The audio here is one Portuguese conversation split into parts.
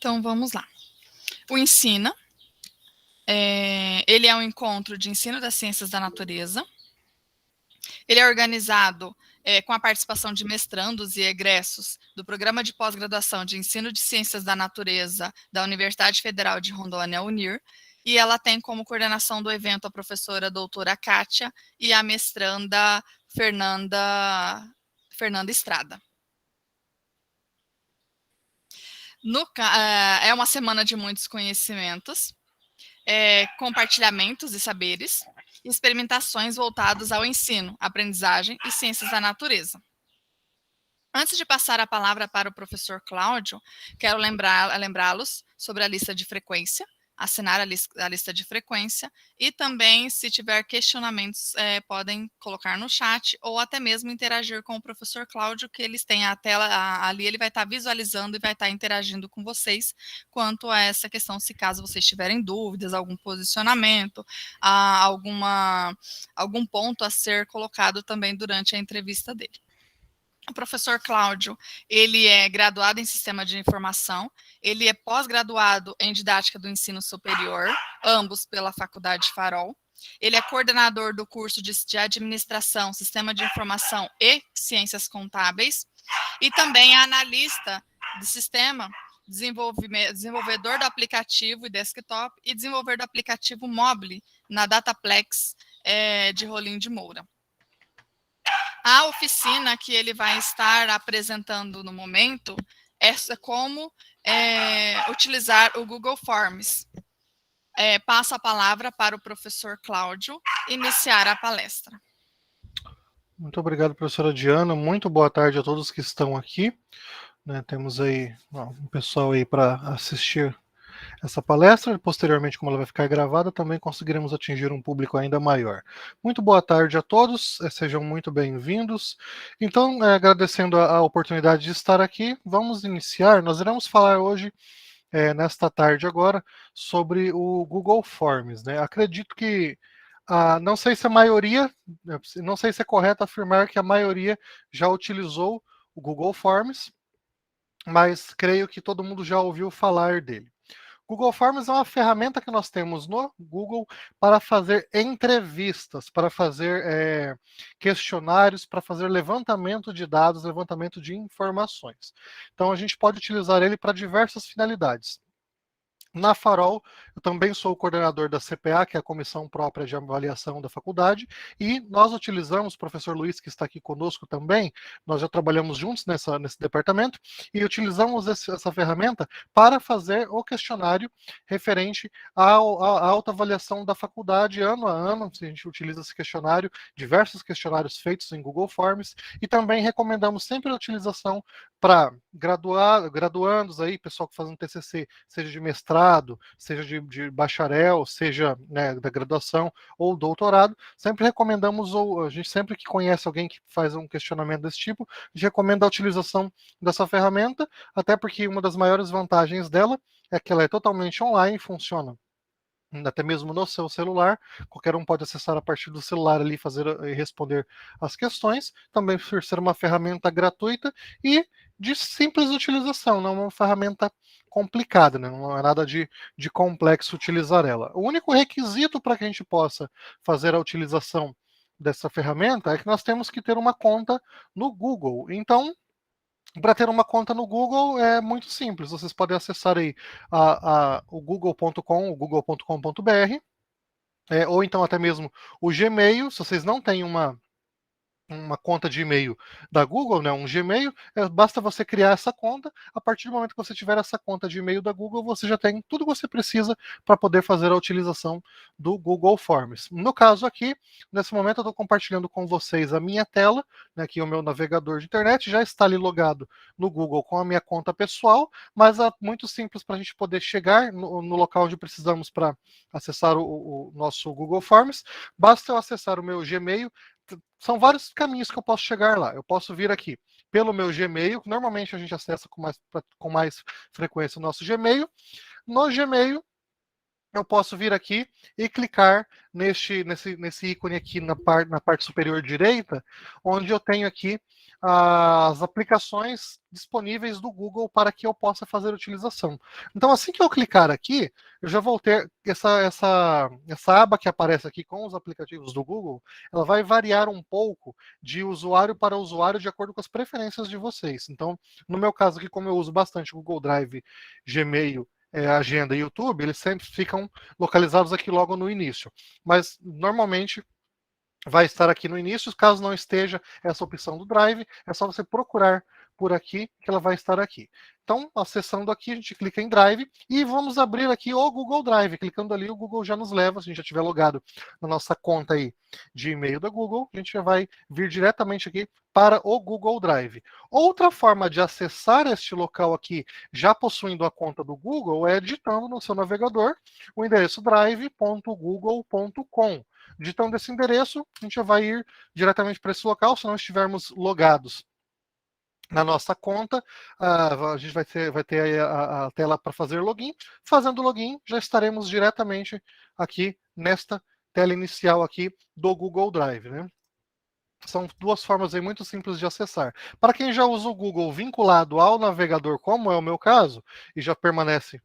Então, vamos lá. O Ensina, ele é um encontro de ensino das ciências da natureza. Ele é organizado com a participação de mestrandos e egressos do Programa de Pós-Graduação de Ensino de Ciências da Natureza da Universidade Federal de Rondônia, UNIR, e ela tem como coordenação do evento a professora doutora Kátia e a mestranda Fernanda Estrada. É uma semana de muitos conhecimentos, compartilhamentos de saberes e experimentações voltados ao ensino, aprendizagem e ciências da natureza. Antes de passar a palavra para o professor Cláudio, quero lembrá-los sobre a lista de frequência, assinar a lista de frequência e também, se tiver questionamentos, podem colocar no chat ou até mesmo interagir com o professor Cláudio, que eles têm a tela ali, ele vai estar visualizando e vai estar interagindo com vocês quanto a essa questão, se caso vocês tiverem dúvidas, algum posicionamento, algum ponto a ser colocado também durante a entrevista dele. O professor Cláudio, ele é graduado em Sistema de Informação, ele é pós-graduado em Didática do Ensino Superior, ambos pela Faculdade Farol. Ele é coordenador do curso de Administração, Sistema de Informação e Ciências Contábeis, e também é analista de sistema, desenvolvedor do aplicativo e desktop, e desenvolvedor do aplicativo mobile na Dataplex de Rolim de Moura. A oficina que ele vai estar apresentando no momento é como utilizar o Google Forms. Passo a palavra para o professor Cláudio iniciar a palestra. Muito obrigado, professora Diana. Muito boa tarde a todos que estão aqui. Temos aí um pessoal aí para assistir essa palestra. Posteriormente, como ela vai ficar gravada, também conseguiremos atingir um público ainda maior. Muito boa tarde a todos, sejam muito bem-vindos. Então, agradecendo a oportunidade de estar aqui, vamos iniciar. Nós iremos falar hoje, nesta tarde agora, sobre o Google Forms. Acredito que, não sei se a maioria, não sei se é correto afirmar que a maioria já utilizou o Google Forms, mas creio que todo mundo já ouviu falar dele. Google Forms é uma ferramenta que nós temos no Google para fazer entrevistas, para fazer questionários, para fazer levantamento de dados, levantamento de informações. Então, a gente pode utilizar ele para diversas finalidades. Na Farol, eu também sou o coordenador da CPA, que é a Comissão Própria de Avaliação da Faculdade, e nós utilizamos, o professor Luiz, que está aqui conosco também, nós já trabalhamos juntos nesse departamento, e utilizamos essa ferramenta para fazer o questionário referente à autoavaliação da faculdade ano a ano. A gente utiliza esse questionário, diversos questionários feitos em Google Forms, e também recomendamos sempre a utilização para graduandos aí, pessoal que faz um TCC, seja de mestrado, seja de bacharel, seja da graduação ou doutorado, sempre recomendamos, ou a gente sempre que conhece alguém que faz um questionamento desse tipo, a gente recomenda a utilização dessa ferramenta, até porque uma das maiores vantagens dela é que ela é totalmente online, funciona até mesmo no seu celular, qualquer um pode acessar a partir do celular ali, fazer e responder as questões, também por ser uma ferramenta gratuita e de simples utilização, não é uma ferramenta complicada, não é nada de complexo utilizar ela. O único requisito para que a gente possa fazer a utilização dessa ferramenta é que nós temos que ter uma conta no Google. Então, para ter uma conta no Google é muito simples. Vocês podem acessar aí o google.com, o google.com.br, ou então até mesmo o Gmail. Se vocês não têm uma conta de e-mail da Google, um Gmail, basta você criar essa conta. A partir do momento que você tiver essa conta de e-mail da Google, você já tem tudo que você precisa para poder fazer a utilização do Google Forms. No caso aqui, nesse momento eu estou compartilhando com vocês a minha tela, aqui o meu navegador de internet, já está ali logado no Google com a minha conta pessoal, mas é muito simples para a gente poder chegar no local onde precisamos para acessar o nosso Google Forms. Basta eu acessar o meu Gmail. São vários caminhos que eu posso chegar lá. Eu posso vir aqui pelo meu Gmail, normalmente a gente acessa com mais frequência o nosso Gmail. No Gmail, eu posso vir aqui e clicar nesse ícone aqui na parte superior direita, onde eu tenho aqui as aplicações disponíveis do Google para que eu possa fazer utilização. Então, assim que eu clicar aqui, eu já vou ter essa aba que aparece aqui com os aplicativos do Google, ela vai variar um pouco de usuário para usuário de acordo com as preferências de vocês. Então, no meu caso aqui, como eu uso bastante Google Drive, Gmail, Agenda e YouTube, eles sempre ficam localizados aqui logo no início. Mas, normalmente, vai estar aqui no início. Caso não esteja essa opção do Drive, é só você procurar por aqui que ela vai estar aqui. Então, acessando aqui, a gente clica em Drive e vamos abrir aqui o Google Drive. Clicando ali, o Google já nos leva, se a gente já estiver logado na nossa conta aí de e-mail da Google, a gente já vai vir diretamente aqui para o Google Drive. Outra forma de acessar este local aqui, já possuindo a conta do Google, é digitando no seu navegador o endereço drive.google.com. Digitando esse endereço, a gente já vai ir diretamente para esse local. Se não estivermos logados na nossa conta, a gente vai ter a tela para fazer login. Fazendo login, já estaremos diretamente aqui nesta tela inicial aqui do Google Drive, né? São duas formas aí muito simples de acessar. Para quem já usa o Google vinculado ao navegador, como é o meu caso, e já permanece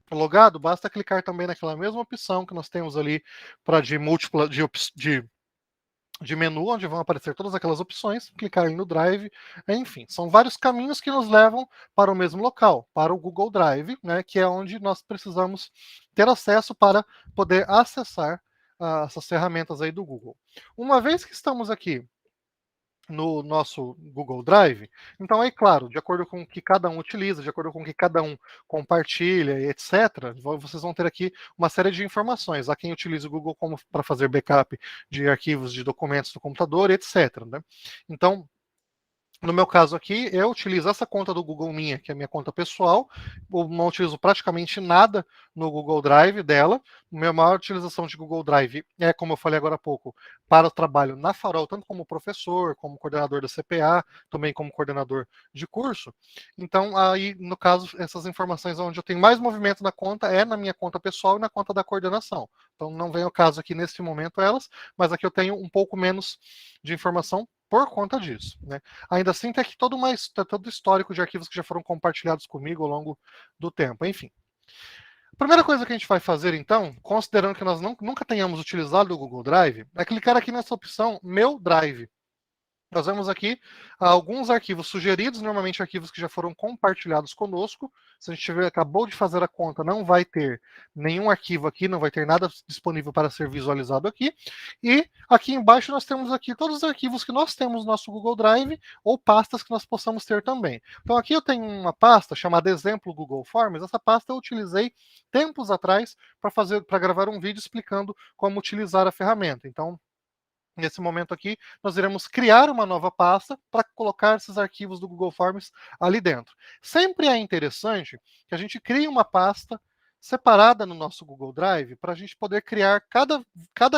logado, basta clicar também naquela mesma opção que nós temos ali para de múltipla de menu, onde vão aparecer todas aquelas opções, clicar ali no Drive, enfim, são vários caminhos que nos levam para o mesmo local, para o Google Drive, né, que é onde nós precisamos ter acesso para poder acessar essas ferramentas aí do Google. Uma vez que estamos aqui no nosso Google Drive, então aí, claro, de acordo com o que cada um utiliza, de acordo com o que cada um compartilha, etc., vocês vão ter aqui uma série de informações. Há quem utiliza o Google como para fazer backup de arquivos de documentos do computador, etc., né? Então, no meu caso aqui, eu utilizo essa conta do Google minha, que é a minha conta pessoal. Eu não utilizo praticamente nada no Google Drive dela. Minha maior utilização de Google Drive é, como eu falei agora há pouco, para o trabalho na Farol, tanto como professor, como coordenador da CPA, também como coordenador de curso. Então, aí, no caso, essas informações onde eu tenho mais movimento na conta é na minha conta pessoal e na conta da coordenação. Então, não vem ao caso aqui nesse momento elas, mas aqui eu tenho um pouco menos de informação por conta disso, né? Ainda assim, tem aqui todo o histórico de arquivos que já foram compartilhados comigo ao longo do tempo. Enfim. A primeira coisa que a gente vai fazer, então, considerando que nós nunca tenhamos utilizado o Google Drive, é clicar aqui nessa opção Meu Drive. Nós vemos aqui alguns arquivos sugeridos, normalmente arquivos que já foram compartilhados conosco. Se a gente acabou de fazer a conta, não vai ter nenhum arquivo aqui, não vai ter nada disponível para ser visualizado aqui. E aqui embaixo nós temos aqui todos os arquivos que nós temos no nosso Google Drive ou pastas que nós possamos ter também. Então aqui eu tenho uma pasta chamada Exemplo Google Forms. Essa pasta eu utilizei tempos atrás para gravar um vídeo explicando como utilizar a ferramenta. Então, nesse momento aqui, nós iremos criar uma nova pasta para colocar esses arquivos do Google Forms ali dentro. Sempre é interessante que a gente crie uma pasta separada no nosso Google Drive para a gente poder criar cada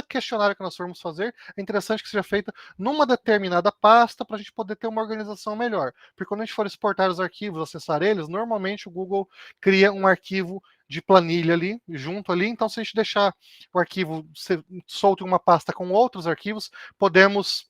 questionário que nós formos fazer. É interessante que seja feita numa determinada pasta para a gente poder ter uma organização melhor. Porque quando a gente for exportar os arquivos, acessar eles, normalmente o Google cria um arquivo de planilha ali, junto ali. Então, se a gente deixar o arquivo solto em uma pasta com outros arquivos, podemos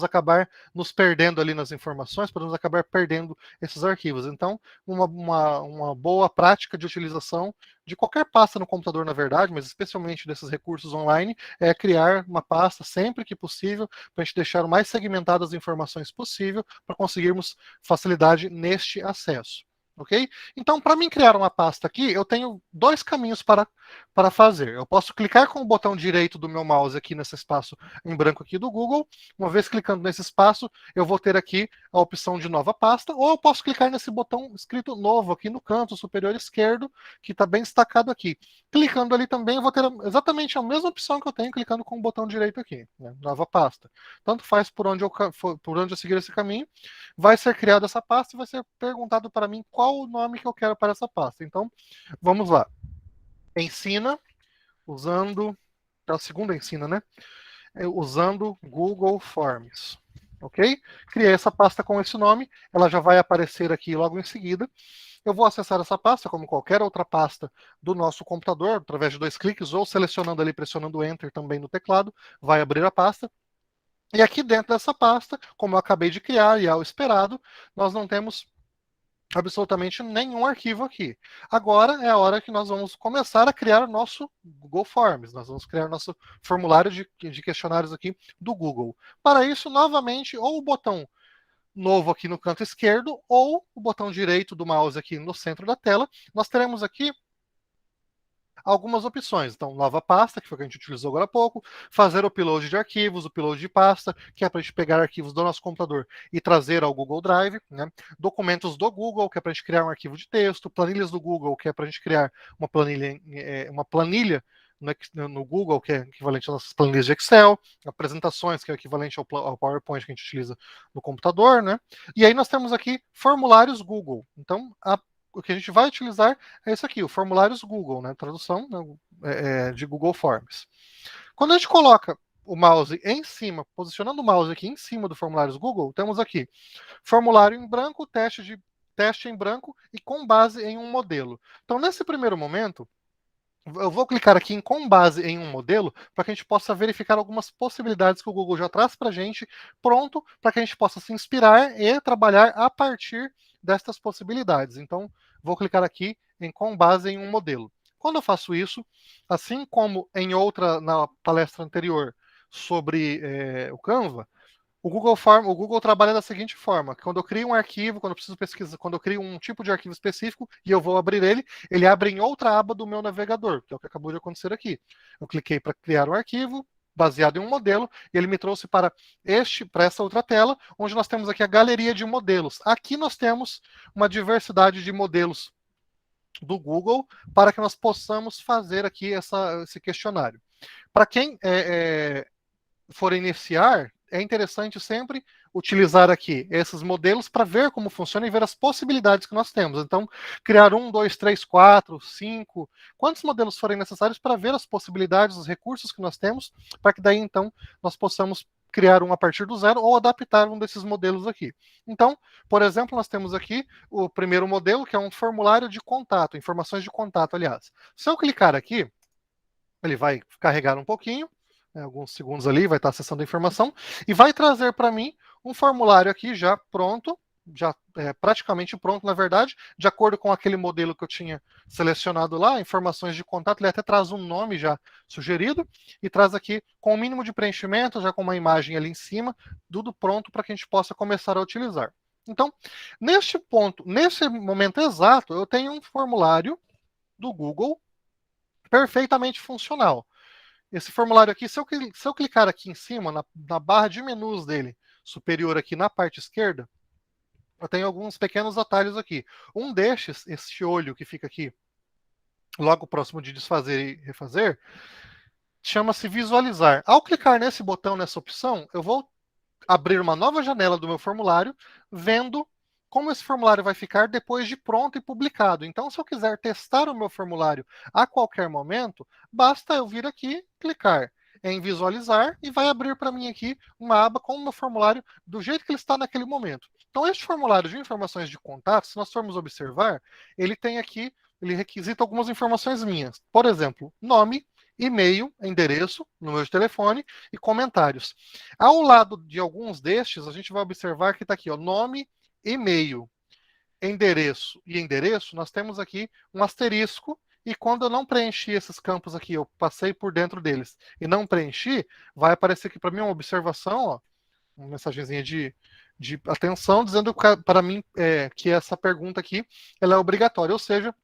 acabar nos perdendo ali nas informações, podemos acabar perdendo esses arquivos. Então, uma boa prática de utilização de qualquer pasta no computador, na verdade, mas especialmente desses recursos online, é criar uma pasta sempre que possível, para a gente deixar o mais segmentadas as informações possível, para conseguirmos facilidade neste acesso. Ok? Então, para mim criar uma pasta aqui, eu tenho dois caminhos para fazer. Eu posso clicar com o botão direito do meu mouse aqui nesse espaço em branco aqui do Google. Uma vez clicando nesse espaço, eu vou ter aqui a opção de nova pasta, ou eu posso clicar nesse botão escrito novo aqui no canto superior esquerdo, que está bem destacado aqui. Clicando ali também, eu vou ter exatamente a mesma opção que eu tenho clicando com o botão direito aqui, né? Nova pasta. Tanto faz por onde eu seguir esse caminho, vai ser criada essa pasta e vai ser perguntado para mim qual o nome que eu quero para essa pasta. Então, vamos lá. Ensina, usando... É a segunda ensina, né? Usando Google Forms. Ok? Criei essa pasta com esse nome, ela já vai aparecer aqui logo em seguida. eu vou acessar essa pasta, como qualquer outra pasta do nosso computador, através de 2 cliques, ou selecionando ali, pressionando Enter também no teclado, vai abrir a pasta. E aqui dentro dessa pasta, como eu acabei de criar e ao esperado, nós não temos absolutamente nenhum arquivo aqui. Agora é a hora que nós vamos começar a criar o nosso Google Forms. Nós vamos criar o nosso formulário de questionários aqui do Google. Para isso, novamente, ou o botão novo aqui no canto esquerdo, ou o botão direito do mouse aqui no centro da tela, nós teremos aqui algumas opções. Então, nova pasta, que foi o que a gente utilizou agora há pouco, fazer o upload de arquivos, o upload de pasta, que é para a gente pegar arquivos do nosso computador e trazer ao Google Drive, né? Documentos do Google, que é para a gente criar um arquivo de texto, planilhas do Google, que é para a gente criar uma planilha no Google, que é equivalente às nossas planilhas de Excel, apresentações, que é equivalente ao PowerPoint que a gente utiliza no computador, né? E aí nós temos aqui formulários Google. Então, o que a gente vai utilizar é isso aqui, o formulários Google, né? Tradução, né, de Google Forms. Quando a gente coloca o mouse em cima, posicionando o mouse aqui em cima do formulários Google, temos aqui formulário em branco, teste em branco e com base em um modelo. Então, nesse primeiro momento, eu vou clicar aqui em com base em um modelo para que a gente possa verificar algumas possibilidades que o Google já traz para a gente, pronto, para que a gente possa se inspirar e trabalhar a partir destas possibilidades. Então, vou clicar aqui em com base em um modelo. Quando eu faço isso, assim como na palestra anterior sobre o Canva, o Google trabalha da seguinte forma: quando eu crio um arquivo, quando eu preciso pesquisar, quando eu crio um tipo de arquivo específico e eu vou abrir ele abre em outra aba do meu navegador, que é o que acabou de acontecer aqui. Eu cliquei para criar um arquivo baseado em um modelo e ele me trouxe para essa outra tela, onde nós temos aqui a galeria de modelos. Aqui nós temos uma diversidade de modelos do Google para que nós possamos fazer aqui esse questionário. Para quem for iniciar, é interessante sempre utilizar aqui esses modelos para ver como funciona e ver as possibilidades que nós temos. Então, criar 1, 2, 3, 4, 5, quantos modelos forem necessários para ver as possibilidades, os recursos que nós temos, para que daí, então, nós possamos criar um a partir do zero ou adaptar um desses modelos aqui. Então, por exemplo, nós temos aqui o primeiro modelo, que é um formulário de contato, informações de contato, aliás. Se eu clicar aqui, ele vai carregar um pouquinho, alguns segundos ali, vai estar acessando a informação, e vai trazer para mim um formulário aqui já pronto, já praticamente pronto, na verdade, de acordo com aquele modelo que eu tinha selecionado lá, informações de contato, ele até traz um nome já sugerido, e traz aqui com o mínimo de preenchimento, já com uma imagem ali em cima, tudo pronto para que a gente possa começar a utilizar. Então, neste ponto, nesse momento exato, eu tenho um formulário do Google perfeitamente funcional. Esse formulário aqui, se eu clicar aqui em cima, na barra de menus dele, superior aqui na parte esquerda, eu tenho alguns pequenos atalhos aqui. Um destes, esse olho que fica aqui, logo próximo de desfazer e refazer, chama-se visualizar. Ao clicar nesse botão, nessa opção, eu vou abrir uma nova janela do meu formulário, vendo como esse formulário vai ficar depois de pronto e publicado. Então, se eu quiser testar o meu formulário a qualquer momento, basta eu vir aqui, clicar em visualizar e vai abrir para mim aqui uma aba com o meu formulário do jeito que ele está naquele momento. Então, este formulário de informações de contato, se nós formos observar, ele tem aqui, ele requisita algumas informações minhas. Por exemplo, nome, e-mail, endereço, número de telefone e comentários. Ao lado de alguns destes, a gente vai observar que está aqui, ó, nome, e-mail, endereço e endereço, nós temos aqui um asterisco, e quando eu não preenchi esses campos aqui, eu passei por dentro deles e não preenchi, vai aparecer aqui para mim uma observação, ó, uma mensagenzinha de atenção, dizendo para mim que essa pergunta aqui ela é obrigatória, ou seja,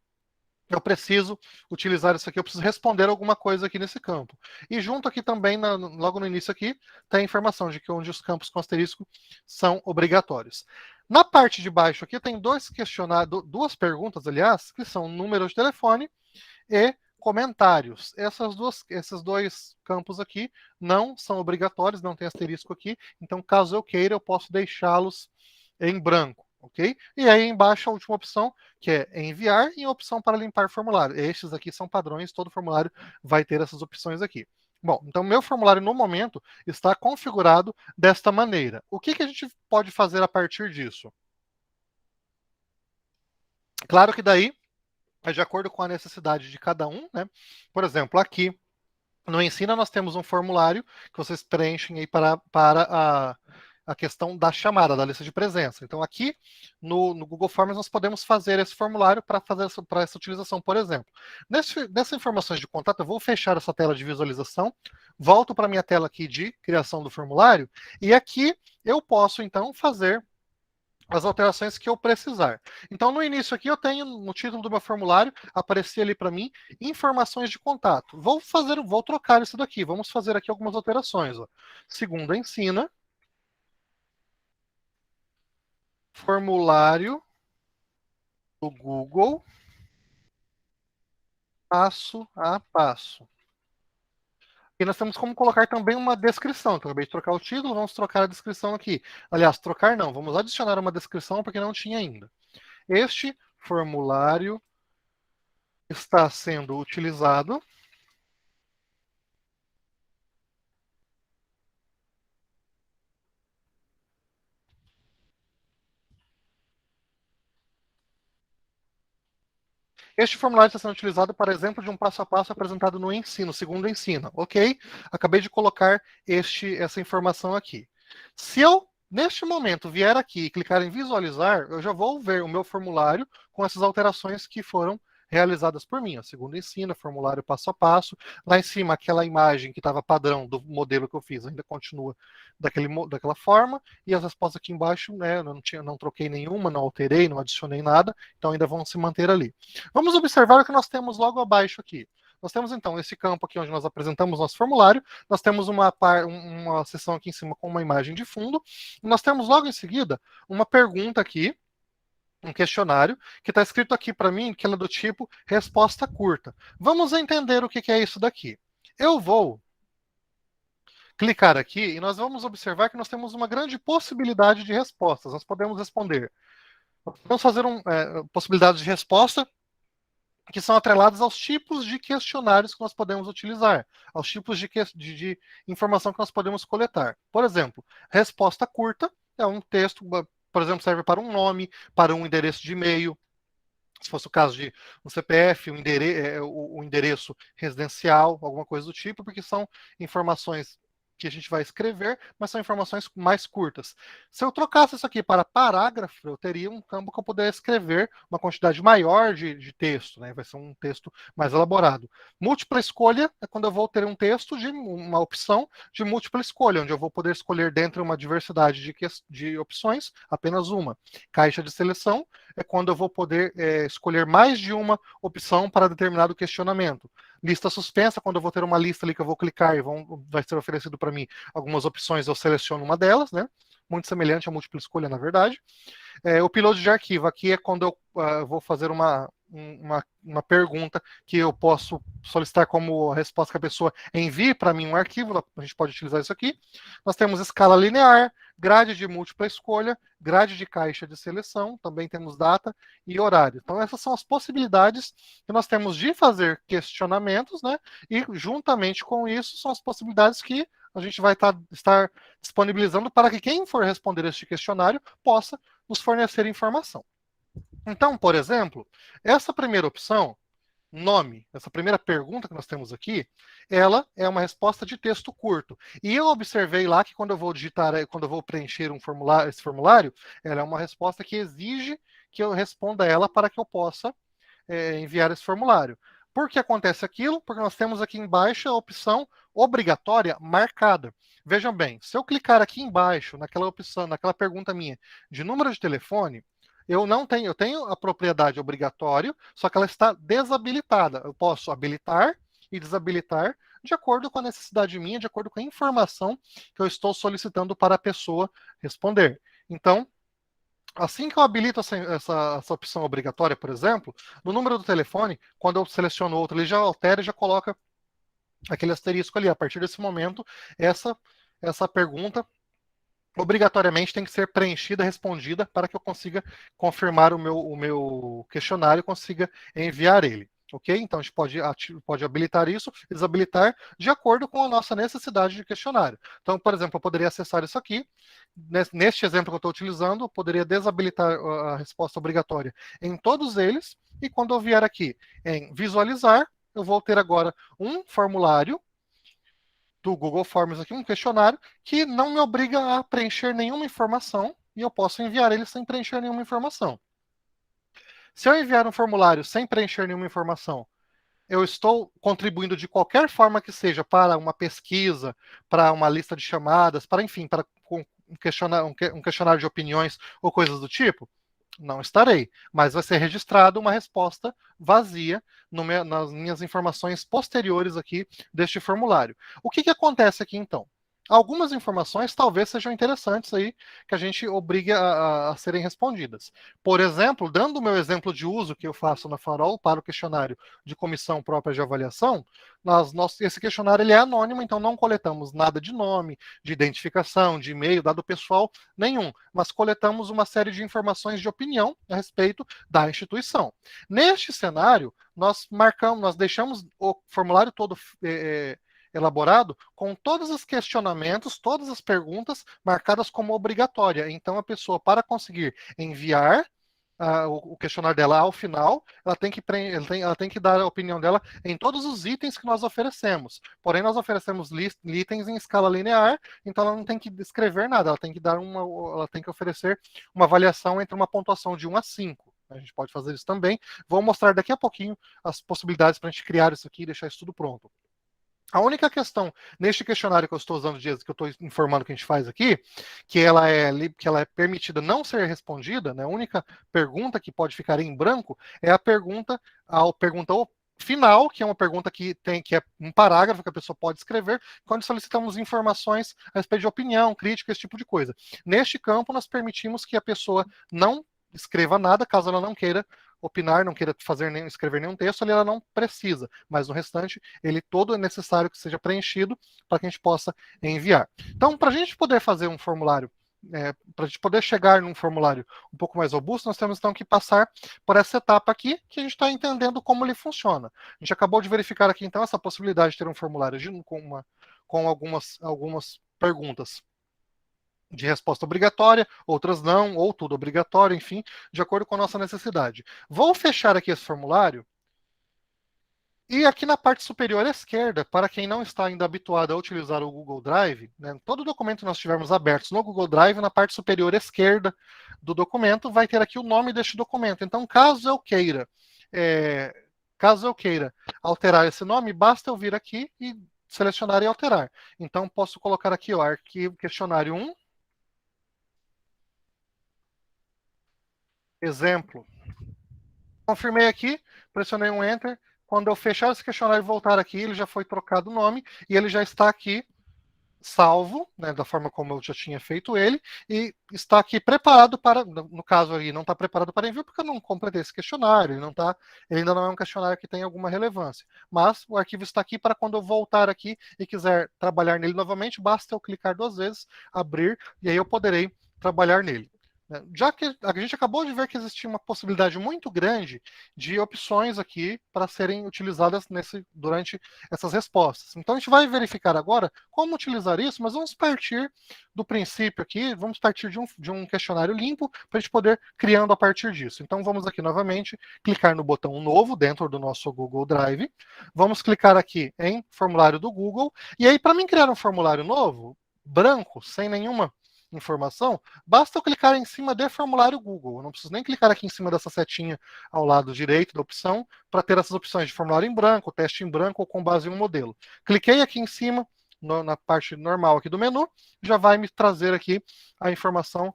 eu preciso utilizar isso aqui, eu preciso responder alguma coisa aqui nesse campo. E junto aqui também, logo no início aqui, tem a informação de que onde os campos com asterisco são obrigatórios. Na parte de baixo aqui tem duas perguntas, aliás, que são número de telefone e comentários. Esses dois campos aqui não são obrigatórios, não tem asterisco aqui, então caso eu queira, eu posso deixá-los em branco. Ok? E aí embaixo a última opção, que é enviar, e a opção para limpar formulário. Estes aqui são padrões, todo formulário vai ter essas opções aqui. Bom, então meu formulário no momento está configurado desta maneira. O que a gente pode fazer a partir disso? Claro que daí é de acordo com a necessidade de cada um, né? Por exemplo, aqui no Ensina nós temos um formulário que vocês preenchem aí para a questão da chamada, da lista de presença. Então aqui no Google Forms nós podemos fazer esse formulário para fazer para essa utilização, por exemplo. Nessas informações de contato, eu vou fechar essa tela de visualização, volto para a minha tela aqui de criação do formulário, e aqui eu posso então fazer as alterações que eu precisar. Então, no início aqui, eu tenho no título do meu formulário, aparecer ali para mim, informações de contato. Vou trocar isso daqui. Vamos fazer aqui algumas alterações. Ó. Segunda ensina, formulário do Google, passo a passo. E nós temos como colocar também uma descrição. Então, eu acabei de trocar o título, vamos trocar a descrição aqui. Aliás, trocar não, vamos adicionar uma descrição porque não tinha ainda. Este formulário está sendo utilizado Este formulário está sendo utilizado para exemplo de um passo a passo apresentado no ensino, segundo ensina. Ok? Acabei de colocar essa informação aqui. Se eu, neste momento, vier aqui e clicar em visualizar, eu já vou ver o meu formulário com essas alterações que foram realizadas por mim. Segundo ensina, formulário passo a passo. Lá em cima, aquela imagem que estava padrão do modelo que eu fiz ainda continua daquela forma. E as respostas aqui embaixo, né, não troquei nenhuma, não alterei, não adicionei nada, então ainda vão se manter ali. Vamos observar o que nós temos logo abaixo aqui. Nós temos, então, esse campo aqui onde nós apresentamos nosso formulário, nós temos uma seção aqui em cima com uma imagem de fundo, e nós temos logo em seguida uma pergunta aqui, um questionário, que está escrito aqui para mim, que ela é do tipo resposta curta. Vamos entender o que é isso daqui. Eu vou clicar aqui e nós vamos observar que nós temos uma grande possibilidade de respostas. Nós podemos responder. Vamos fazer possibilidades de resposta que são atreladas aos tipos de questionários que nós podemos utilizar, aos tipos de informação que nós podemos coletar. Por exemplo, resposta curta é um texto, por exemplo, serve para um nome, para um endereço de e-mail, se fosse o caso de um CPF, o endereço residencial, alguma coisa do tipo, porque são informações que a gente vai escrever, mas são informações mais curtas. Se eu trocasse isso aqui para parágrafo, eu teria um campo que eu pudesse escrever uma quantidade maior de texto, né? Vai ser um texto mais elaborado. Múltipla escolha é quando eu vou ter um texto de uma opção de múltipla escolha, onde eu vou poder escolher dentre uma diversidade de opções, apenas uma. Caixa de seleção é quando eu vou poder escolher mais de uma opção para determinado questionamento. Lista suspensa, quando eu vou ter uma lista ali que eu vou clicar e vai ser oferecido para mim algumas opções, eu seleciono uma delas, né? Muito semelhante à múltipla escolha, na verdade. O upload de arquivo, aqui é quando eu vou fazer uma pergunta que eu posso solicitar como resposta que a pessoa envie para mim um arquivo, a gente pode utilizar isso aqui. Nós temos escala linear, grade de múltipla escolha, grade de caixa de seleção, também temos data e horário. Então, essas são as possibilidades que nós temos de fazer questionamentos, né? E, juntamente com isso, são as possibilidades que a gente vai estar disponibilizando para que quem for responder este questionário possa nos fornecer informação. Então, por exemplo, essa primeira opção, nome, essa primeira pergunta que nós temos aqui, ela é uma resposta de texto curto. E eu observei lá que quando eu vou preencher esse formulário, ela é uma resposta que exige que eu responda ela para que eu possa enviar esse formulário. Por que acontece aquilo? Porque nós temos aqui embaixo a opção obrigatória marcada. Vejam bem, se eu clicar aqui embaixo, naquela opção, naquela pergunta minha de número de telefone, eu tenho a propriedade obrigatória, só que ela está desabilitada. Eu posso habilitar e desabilitar de acordo com a necessidade minha, de acordo com a informação que eu estou solicitando para a pessoa responder. Então, assim que eu habilito essa opção obrigatória, por exemplo, no número do telefone, quando eu seleciono outro, ele já altera e já coloca aquele asterisco ali. A partir desse momento, essa pergunta obrigatoriamente tem que ser preenchida, respondida, para que eu consiga confirmar o meu questionário e consiga enviar ele. ok? Então, a gente pode habilitar isso, desabilitar, de acordo com a nossa necessidade de questionário. Então, por exemplo, eu poderia acessar isso aqui. Neste exemplo que eu estou utilizando, eu poderia desabilitar a resposta obrigatória em todos eles, e quando eu vier aqui em visualizar, eu vou ter agora um formulário do Google Forms aqui, um questionário, que não me obriga a preencher nenhuma informação, e eu posso enviar ele sem preencher nenhuma informação. Se eu enviar um formulário sem preencher nenhuma informação, eu estou contribuindo de qualquer forma que seja para uma pesquisa, para uma lista de chamadas, para, enfim, para um questionário de opiniões ou coisas do tipo? Não estarei, mas vai ser registrado uma resposta vazia nas minhas informações posteriores aqui deste formulário. O que acontece aqui então? Algumas informações talvez sejam interessantes aí que a gente obrigue a serem respondidas. Por exemplo, dando o meu exemplo de uso que eu faço na Farol para o questionário de comissão própria de avaliação, esse questionário ele é anônimo, então não coletamos nada de nome, de identificação, de e-mail, dado pessoal nenhum, mas coletamos uma série de informações de opinião a respeito da instituição. Neste cenário, nós deixamos o formulário todo elaborado com todos os questionamentos, todas as perguntas marcadas como obrigatória. Então, a pessoa, para conseguir enviar o questionário dela ao final, ela tem que dar a opinião dela em todos os itens que nós oferecemos. Porém, nós oferecemos itens em escala linear, então ela não tem que escrever nada, ela tem que oferecer uma avaliação entre uma pontuação de 1 a 5. A gente pode fazer isso também. Vou mostrar daqui a pouquinho as possibilidades para a gente criar isso aqui e deixar isso tudo pronto. A única questão neste questionário que eu estou usando, que eu estou informando que a gente faz aqui, que ela é permitida não ser respondida, né? A única pergunta que pode ficar em branco é a pergunta final, que é uma pergunta que é um parágrafo que a pessoa pode escrever, quando solicitamos informações a respeito de opinião, crítica, esse tipo de coisa. Neste campo, nós permitimos que a pessoa não escreva nada, caso ela não queira opinar, não queira escrever nenhum texto, ela não precisa, mas no restante, ele todo é necessário que seja preenchido para que a gente possa enviar. Então, para a gente poder fazer um formulário, para a gente poder chegar num formulário um pouco mais robusto, nós temos então que passar por essa etapa aqui, que a gente está entendendo como ele funciona. A gente acabou de verificar aqui, então, essa possibilidade de ter um formulário com algumas perguntas de resposta obrigatória, outras não, ou tudo obrigatório, enfim, de acordo com a nossa necessidade. Vou fechar aqui esse formulário, e aqui na parte superior esquerda, para quem não está ainda habituado a utilizar o Google Drive, né, todo documento que nós tivermos abertos no Google Drive, na parte superior esquerda do documento, vai ter aqui o nome deste documento. Então, caso eu queira alterar esse nome, basta eu vir aqui e selecionar e alterar. Então, posso colocar aqui, ó, arquivo questionário 1, exemplo. Confirmei aqui, pressionei um Enter. Quando eu fechar esse questionário e voltar aqui, ele já foi trocado o nome e ele já está aqui salvo, né, da forma como eu já tinha feito ele, e está aqui preparado para, no caso ali, não está preparado para envio, porque eu não completei esse questionário, ele ainda não é um questionário que tem alguma relevância. Mas o arquivo está aqui para quando eu voltar aqui e quiser trabalhar nele novamente, basta eu clicar 2 vezes, abrir, e aí eu poderei trabalhar nele. Já que a gente acabou de ver que existia uma possibilidade muito grande de opções aqui para serem utilizadas durante essas respostas. Então, a gente vai verificar agora como utilizar isso, mas vamos partir do princípio aqui, vamos partir de um questionário limpo para a gente poder criando a partir disso. Então, vamos aqui novamente, clicar no botão novo dentro do nosso Google Drive. Vamos clicar aqui em formulário do Google. E aí, para mim criar um formulário novo, branco, sem nenhuma informação, basta eu clicar em cima de formulário Google. Eu não preciso nem clicar aqui em cima dessa setinha ao lado direito da opção para ter essas opções de formulário em branco, teste em branco ou com base em um modelo. Cliquei aqui em cima, na parte normal aqui do menu, já vai me trazer aqui a informação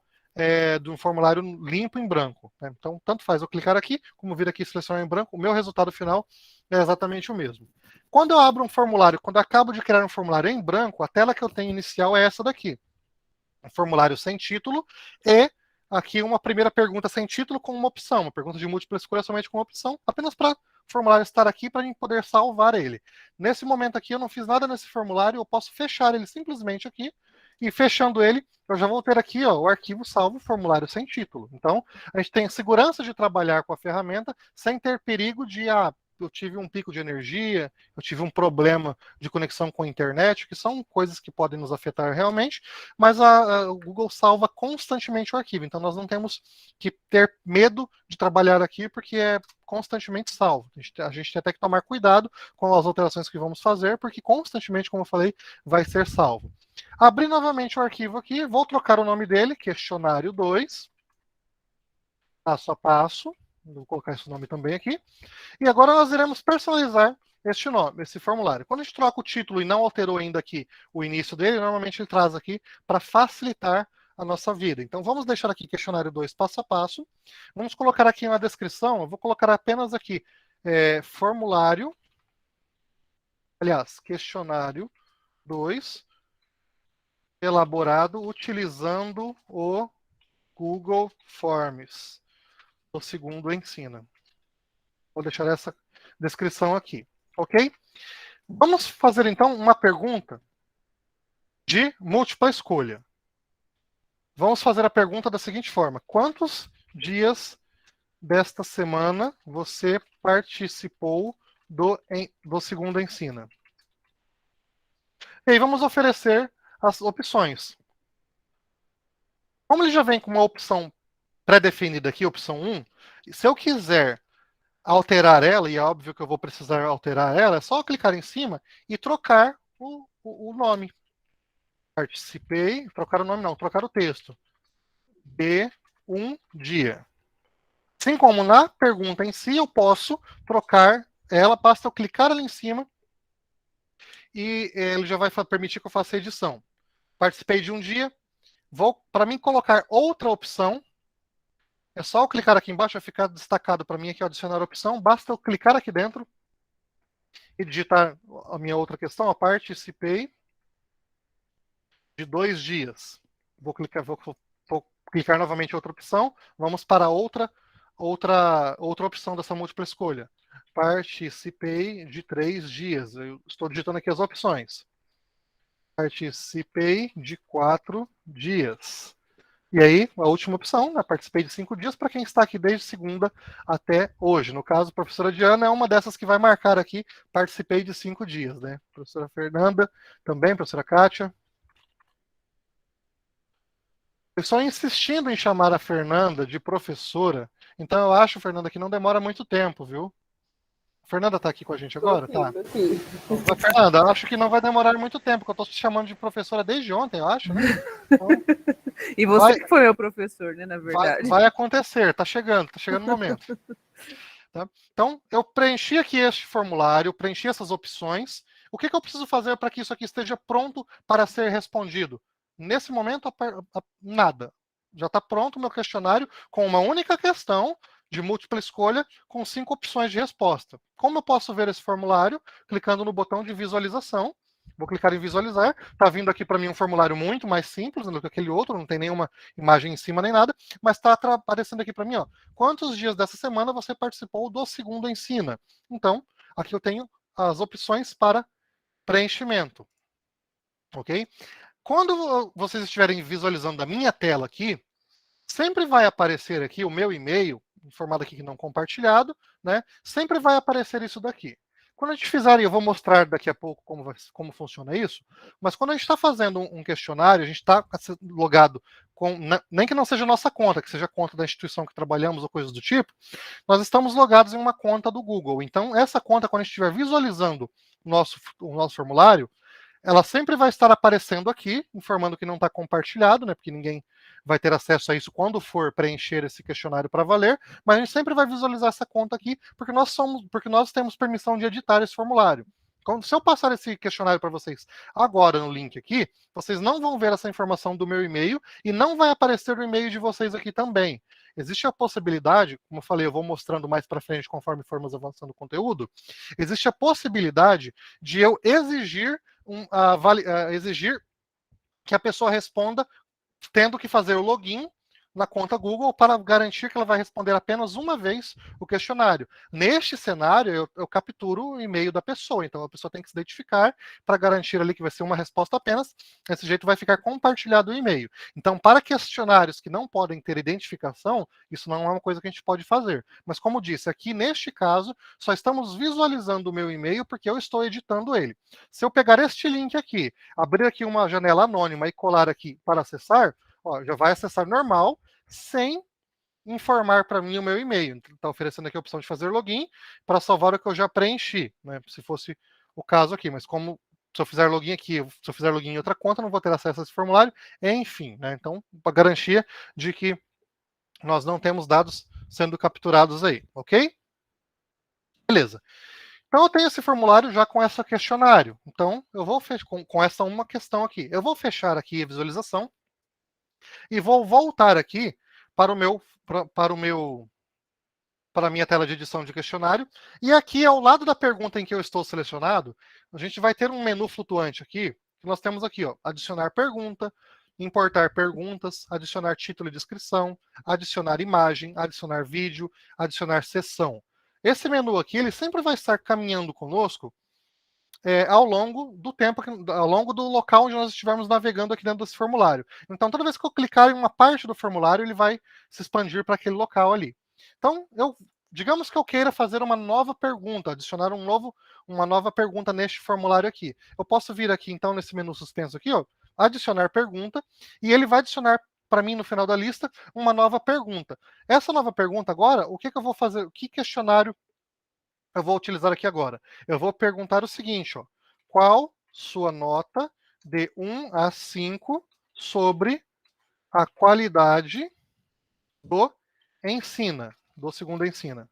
de um formulário limpo em branco. Né? Então, tanto faz eu clicar aqui, como vir aqui e selecionar em branco, o meu resultado final é exatamente o mesmo. Quando eu abro um formulário, quando eu acabo de criar um formulário em branco, a tela que eu tenho inicial é essa daqui. Um formulário sem título e aqui uma primeira pergunta sem título com uma opção, uma pergunta de múltipla escolha somente com uma opção, apenas para o formulário estar aqui para a gente poder salvar ele. Nesse momento aqui eu não fiz nada nesse formulário, eu posso fechar ele simplesmente aqui, e fechando ele, eu já vou ter aqui ó, o arquivo salvo formulário sem título. Então, a gente tem segurança de trabalhar com a ferramenta sem ter perigo de eu tive um pico de energia, eu tive um problema de conexão com a internet, que são coisas que podem nos afetar realmente, mas o Google salva constantemente o arquivo, então nós não temos que ter medo de trabalhar aqui, porque é constantemente salvo. A gente tem até que tomar cuidado com as alterações que vamos fazer, porque constantemente, como eu falei, vai ser salvo. Abri novamente o arquivo aqui, vou trocar o nome dele, questionário 2, passo a passo, vou colocar esse nome também aqui, e agora nós iremos personalizar este nome, esse formulário. Quando a gente troca o título e não alterou ainda aqui o início dele, normalmente ele traz aqui para facilitar a nossa vida. Então vamos deixar aqui questionário 2 passo a passo, vamos colocar aqui uma descrição, eu vou colocar apenas aqui formulário, aliás, questionário 2, elaborado utilizando o Google Forms, do segundo ensino. Vou deixar essa descrição aqui, ok? Vamos fazer então uma pergunta de múltipla escolha. Vamos fazer a pergunta da seguinte forma: quantos dias desta semana você participou do segundo ensino? E aí vamos oferecer as opções. Como ele já vem com uma opção pré-definida aqui, opção 1, se eu quiser alterar ela, e é óbvio que eu vou precisar alterar ela, é só clicar em cima e trocar o nome. Participei, trocar o nome não, trocar o texto. De um dia. Assim como na pergunta em si, eu posso trocar ela, basta eu clicar ali em cima e ele já vai permitir que eu faça a edição. Participei de um dia, vou, para mim colocar outra opção, é só eu clicar aqui embaixo, vai ficar destacado para mim aqui, adicionar opção, basta eu clicar aqui dentro e digitar a minha outra questão, eu participei de 2 dias. Vou clicar novamente em outra opção, vamos para outra opção dessa múltipla escolha. Participei de 3 dias. Eu estou digitando aqui as opções. Participei de 4 dias. E aí, a última opção, né? Participei de 5 dias, para quem está aqui desde segunda até hoje. No caso, a professora Diana é uma dessas que vai marcar aqui, participei de 5 dias, né? Professora Fernanda também, professora Kátia. Eu estou insistindo em chamar a Fernanda de professora, então eu acho, Fernanda, que não demora muito tempo, viu? A Fernanda está aqui com a gente agora? Tá. Fernanda, eu acho que não vai demorar muito tempo, porque eu estou te chamando de professora desde ontem, eu acho, né? Então, e você que foi meu professor, né, na verdade. Vai acontecer, está chegando o momento. Tá? Então, eu preenchi aqui este formulário, preenchi essas opções. O que eu preciso fazer para que isso aqui esteja pronto para ser respondido? Nesse momento, nada. Já está pronto o meu questionário com uma única questão de múltipla escolha com 5 opções de resposta. Como eu posso ver esse formulário? Clicando no botão de visualização. Vou clicar em visualizar. Está vindo aqui para mim um formulário muito mais simples do que aquele outro, não tem nenhuma imagem em cima nem nada, mas está aparecendo aqui para mim, ó, quantos dias dessa semana você participou do segundo ensino. Então, aqui eu tenho as opções para preenchimento. Ok? Quando vocês estiverem visualizando a minha tela aqui, sempre vai aparecer aqui o meu e-mail, informado aqui que não compartilhado, né? Sempre vai aparecer isso daqui. Quando a gente fizer, eu vou mostrar daqui a pouco como funciona isso, mas quando a gente está fazendo um questionário, a gente está logado com, nem que não seja nossa conta, que seja a conta da instituição que trabalhamos ou coisas do tipo, nós estamos logados em uma conta do Google. Então, essa conta, quando a gente estiver visualizando o nosso formulário, ela sempre vai estar aparecendo aqui, informando que não está compartilhado, né? Porque ninguém vai ter acesso a isso quando for preencher esse questionário para valer, mas a gente sempre vai visualizar essa conta aqui, porque nós temos permissão de editar esse formulário. Então, se eu passar esse questionário para vocês agora no link aqui, vocês não vão ver essa informação do meu e-mail e não vai aparecer o e-mail de vocês aqui também. Existe a possibilidade, como eu falei, eu vou mostrando mais para frente conforme formos avançando o conteúdo, existe a possibilidade de eu exigir exigir que a pessoa responda tendo que fazer o login na conta Google para garantir que ela vai responder apenas uma vez o questionário. Neste cenário, eu capturo o e-mail da pessoa, então a pessoa tem que se identificar para garantir ali que vai ser uma resposta apenas, desse jeito vai ficar compartilhado o e-mail. Então, para questionários que não podem ter identificação, isso não é uma coisa que a gente pode fazer. Mas como disse, aqui neste caso, só estamos visualizando o meu e-mail porque eu estou editando ele. Se eu pegar este link aqui, abrir aqui uma janela anônima e colar aqui para acessar, ó, já vai acessar normal, sem informar para mim o meu e-mail. Está oferecendo aqui a opção de fazer login para salvar o que eu já preenchi, né? Se fosse o caso aqui, mas como se eu fizer login aqui, se eu fizer login em outra conta, não vou ter acesso a esse formulário, enfim, né? Então, para garantia de que nós não temos dados sendo capturados aí, ok? Beleza. Então, eu tenho esse formulário já com esse questionário. Então, eu vou fechar com essa uma questão aqui. Eu vou fechar aqui a visualização e vou voltar aqui para a minha tela de edição de questionário. E aqui, ao lado da pergunta em que eu estou selecionado, a gente vai ter um menu flutuante aqui. Nós temos aqui, ó, adicionar pergunta, importar perguntas, adicionar título e descrição, adicionar imagem, adicionar vídeo, adicionar sessão. Esse menu aqui, ele sempre vai estar caminhando conosco ao longo do tempo, ao longo do local onde nós estivermos navegando aqui dentro desse formulário. Então, toda vez que eu clicar em uma parte do formulário, ele vai se expandir para aquele local ali. Então, digamos que eu queira fazer uma nova pergunta, adicionar uma nova pergunta neste formulário aqui. Eu posso vir aqui, então, nesse menu suspenso aqui, ó, adicionar pergunta, e ele vai adicionar para mim, no final da lista, uma nova pergunta. Essa nova pergunta agora, o que eu vou fazer? Que questionário eu vou utilizar aqui agora? Eu vou perguntar o seguinte, ó, qual sua nota de 1 a 5 sobre a qualidade do ensina, do segundo ensina?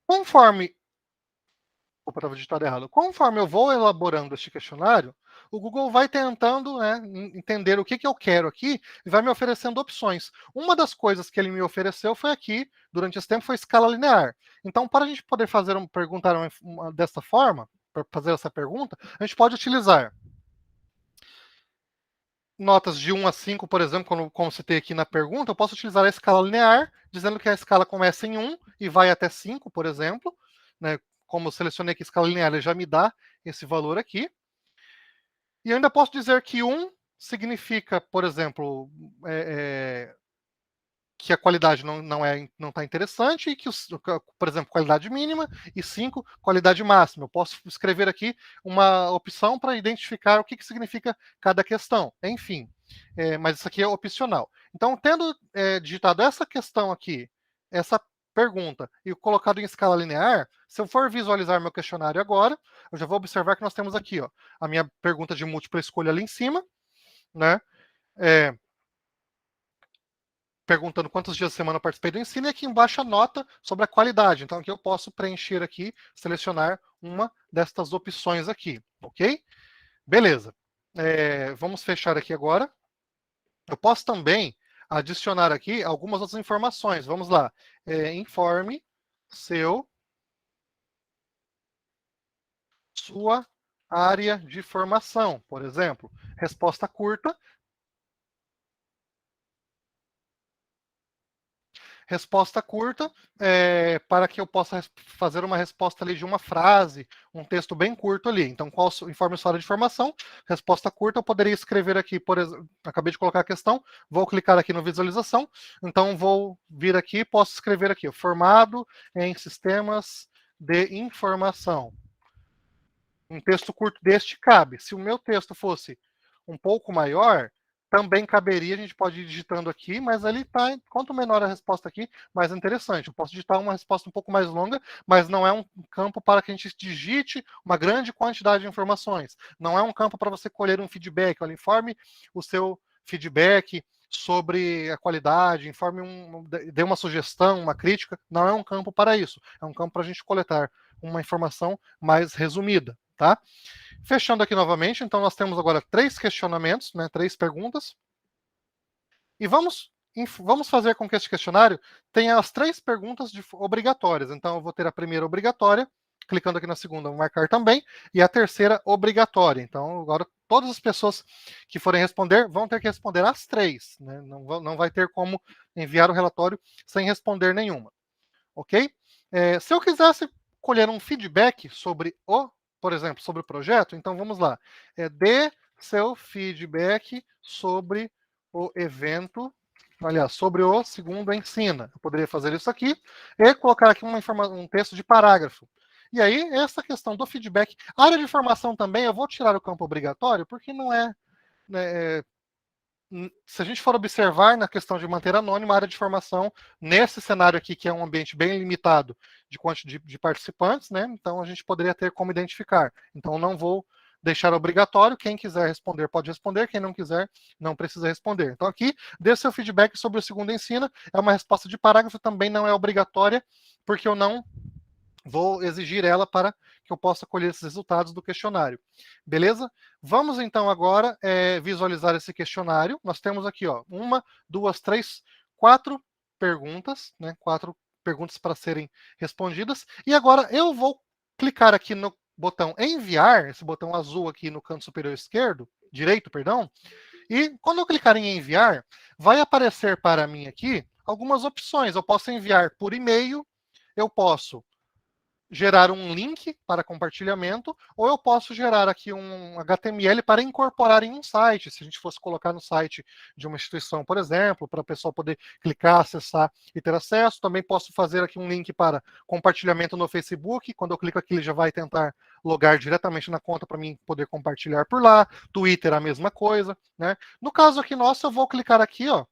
Conforme Opa, estava digitado errado. Conforme eu vou elaborando este questionário, o Google vai tentando, né, entender o que eu quero aqui e vai me oferecendo opções. Uma das coisas que ele me ofereceu foi aqui, durante esse tempo, foi escala linear. Então, para a gente poder perguntar dessa forma, para fazer essa pergunta, a gente pode utilizar notas de 1 a 5, por exemplo, como citei aqui na pergunta, eu posso utilizar a escala linear, dizendo que a escala começa em 1 e vai até 5, por exemplo, né? Como eu selecionei aqui a escala linear, ele já me dá esse valor aqui. E eu ainda posso dizer que 1 significa, por exemplo, que a qualidade não está interessante, e que, por exemplo, qualidade mínima, e 5, qualidade máxima. Eu posso escrever aqui uma opção para identificar o que significa cada questão. Enfim, mas isso aqui é opcional. Então, tendo digitado essa questão aqui, essa pergunta, e colocado em escala linear, se eu for visualizar meu questionário agora, eu já vou observar que nós temos aqui, ó, a minha pergunta de múltipla escolha ali em cima, né? Perguntando quantos dias da semana eu participei do ensino, e aqui embaixo a nota sobre a qualidade. Então, aqui eu posso preencher aqui, selecionar uma destas opções aqui, ok? Beleza. Vamos fechar aqui agora. Eu posso também adicionar aqui algumas outras informações. Vamos lá. Informe sua área de formação, por exemplo. Resposta curta. Resposta curta, para que eu possa fazer uma resposta ali de uma frase, um texto bem curto ali. Então, informe sua área de formação, resposta curta, eu poderia escrever aqui, por exemplo, acabei de colocar a questão, vou clicar aqui no visualização, então vou vir aqui, posso escrever aqui, formado em sistemas de informação. Um texto curto deste cabe. Se o meu texto fosse um pouco maior, também caberia, a gente pode ir digitando aqui, mas ali está, quanto menor a resposta aqui, mais interessante. Eu posso digitar uma resposta um pouco mais longa, mas não é um campo para que a gente digite uma grande quantidade de informações. Não é um campo para você colher um feedback. Olha, informe o seu feedback sobre a qualidade, dê uma sugestão, uma crítica. Não é um campo para isso. É um campo para a gente coletar uma informação mais resumida, tá? Fechando aqui novamente, então nós temos agora 3 questionamentos, né, 3 perguntas. E vamos fazer com que este questionário tenha as 3 perguntas obrigatórias. Então eu vou ter a primeira obrigatória, clicando aqui na segunda, marcar também, e a terceira obrigatória. Então agora todas as pessoas que forem responder vão ter que responder as 3, né? Não vai ter como enviar o relatório sem responder nenhuma, ok? Se eu quisesse colher um feedback sobre por exemplo, sobre o projeto, então vamos lá. Dê seu feedback sobre o evento, aliás, sobre o segundo ensina. Eu poderia fazer isso aqui e colocar aqui um texto de parágrafo. E aí, essa questão do feedback, área de formação também, eu vou tirar o campo obrigatório, porque não é, né, se a gente for observar na questão de manter anônimo a área de formação, nesse cenário aqui, que é um ambiente bem limitado de participantes, né? Então a gente poderia ter como identificar. Então não vou deixar obrigatório, quem quiser responder pode responder, quem não quiser não precisa responder. Então aqui, dê seu feedback sobre o segundo ensino, é uma resposta de parágrafo, também não é obrigatória, porque eu não vou exigir ela para que eu possa colher esses resultados do questionário. Beleza? Vamos então agora visualizar esse questionário. Nós temos aqui, ó, 1, 2, 3, 4 perguntas, né? 4 perguntas para serem respondidas. E agora eu vou clicar aqui no botão enviar, esse botão azul aqui no canto superior direito, perdão. E quando eu clicar em enviar, vai aparecer para mim aqui algumas opções. Eu posso enviar por e-mail, eu posso gerar um link para compartilhamento, ou eu posso gerar aqui um HTML para incorporar em um site, se a gente fosse colocar no site de uma instituição, por exemplo, para a pessoa poder clicar, acessar e ter acesso. Também posso fazer aqui um link para compartilhamento no Facebook, quando eu clico aqui ele já vai tentar logar diretamente na conta para mim poder compartilhar por lá. Twitter a mesma coisa, né? No caso aqui nosso, eu vou clicar aqui, ó,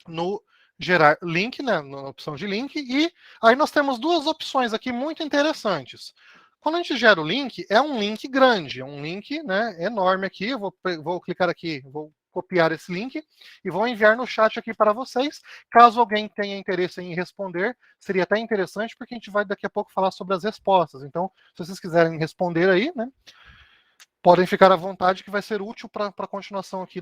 no gerar link, né, na opção de link, e aí nós temos duas opções aqui muito interessantes. Quando a gente gera o link, é um link grande, é um link, né, enorme aqui. Eu vou clicar aqui, vou copiar esse link e vou enviar no chat aqui para vocês. Caso alguém tenha interesse em responder, seria até interessante, porque a gente vai daqui a pouco falar sobre as respostas. Então, se vocês quiserem responder aí, né, podem ficar à vontade, que vai ser útil para a continuação aqui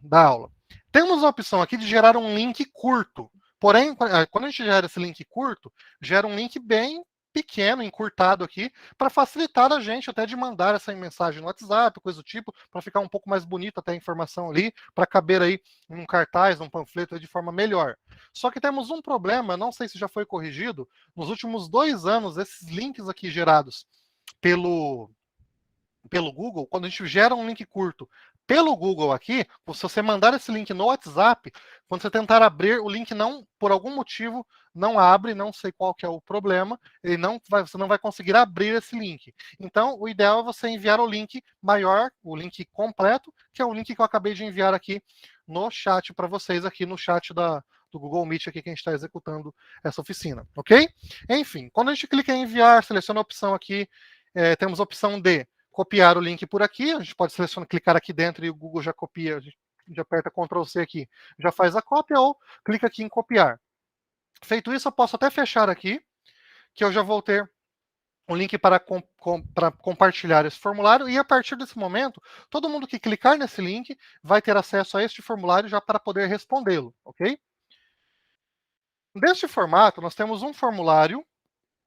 da aula. Temos a opção aqui de gerar um link curto. Porém, quando a gente gera esse link curto, gera um link bem pequeno, encurtado aqui, para facilitar a gente até de mandar essa mensagem no WhatsApp, coisa do tipo, para ficar um pouco mais bonito até a informação ali, para caber aí num cartaz, num panfleto de forma melhor. Só que temos um problema, não sei se já foi corrigido, nos últimos 2 anos, esses links aqui gerados pelo Google, quando a gente gera um link curto pelo Google aqui, se você mandar esse link no WhatsApp, quando você tentar abrir, o link não, por algum motivo, não abre, não sei qual que é o problema, você não vai conseguir abrir esse link. Então, o ideal é você enviar o link maior, o link completo, que é o link que eu acabei de enviar aqui no chat para vocês, aqui no chat do Google Meet aqui que a gente está executando essa oficina, ok? Enfim, quando a gente clica em enviar, seleciona a opção aqui, temos a opção de copiar o link por aqui, a gente pode selecionar, clicar aqui dentro e o Google já copia, a gente aperta Ctrl C aqui, já faz a cópia, ou clica aqui em copiar. Feito isso, eu posso até fechar aqui, que eu já vou ter um link para compartilhar esse formulário, e a partir desse momento, todo mundo que clicar nesse link vai ter acesso a este formulário já para poder respondê-lo, ok? Neste formato, nós temos um formulário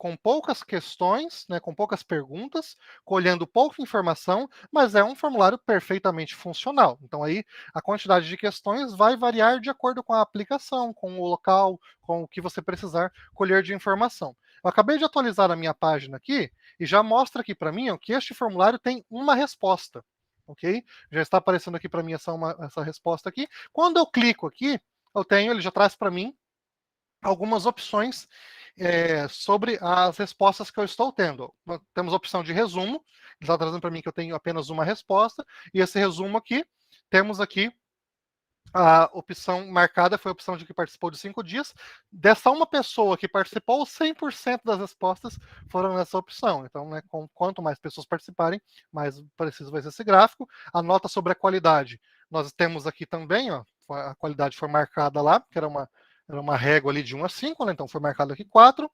com poucas questões, né, com poucas perguntas, colhendo pouca informação, mas é um formulário perfeitamente funcional. Então aí a quantidade de questões vai variar de acordo com a aplicação, com o local, com o que você precisar colher de informação. Eu acabei de atualizar a minha página aqui e já mostra aqui para mim, ó, que este formulário tem uma resposta, ok? Já está aparecendo aqui para mim essa resposta aqui. Quando eu clico aqui, ele já traz para mim algumas opções sobre as respostas que eu estou tendo. Temos a opção de resumo, ele está trazendo para mim que eu tenho apenas uma resposta, e esse resumo aqui, temos aqui a opção marcada, foi a opção de que participou de 5 dias. Dessa uma pessoa que participou, 100% das respostas foram nessa opção. Então, né, quanto mais pessoas participarem, mais preciso vai ser esse gráfico. A nota sobre a qualidade, nós temos aqui também, ó, a qualidade foi marcada lá, que era uma régua ali de 1 a 5, né? Então foi marcado aqui 4.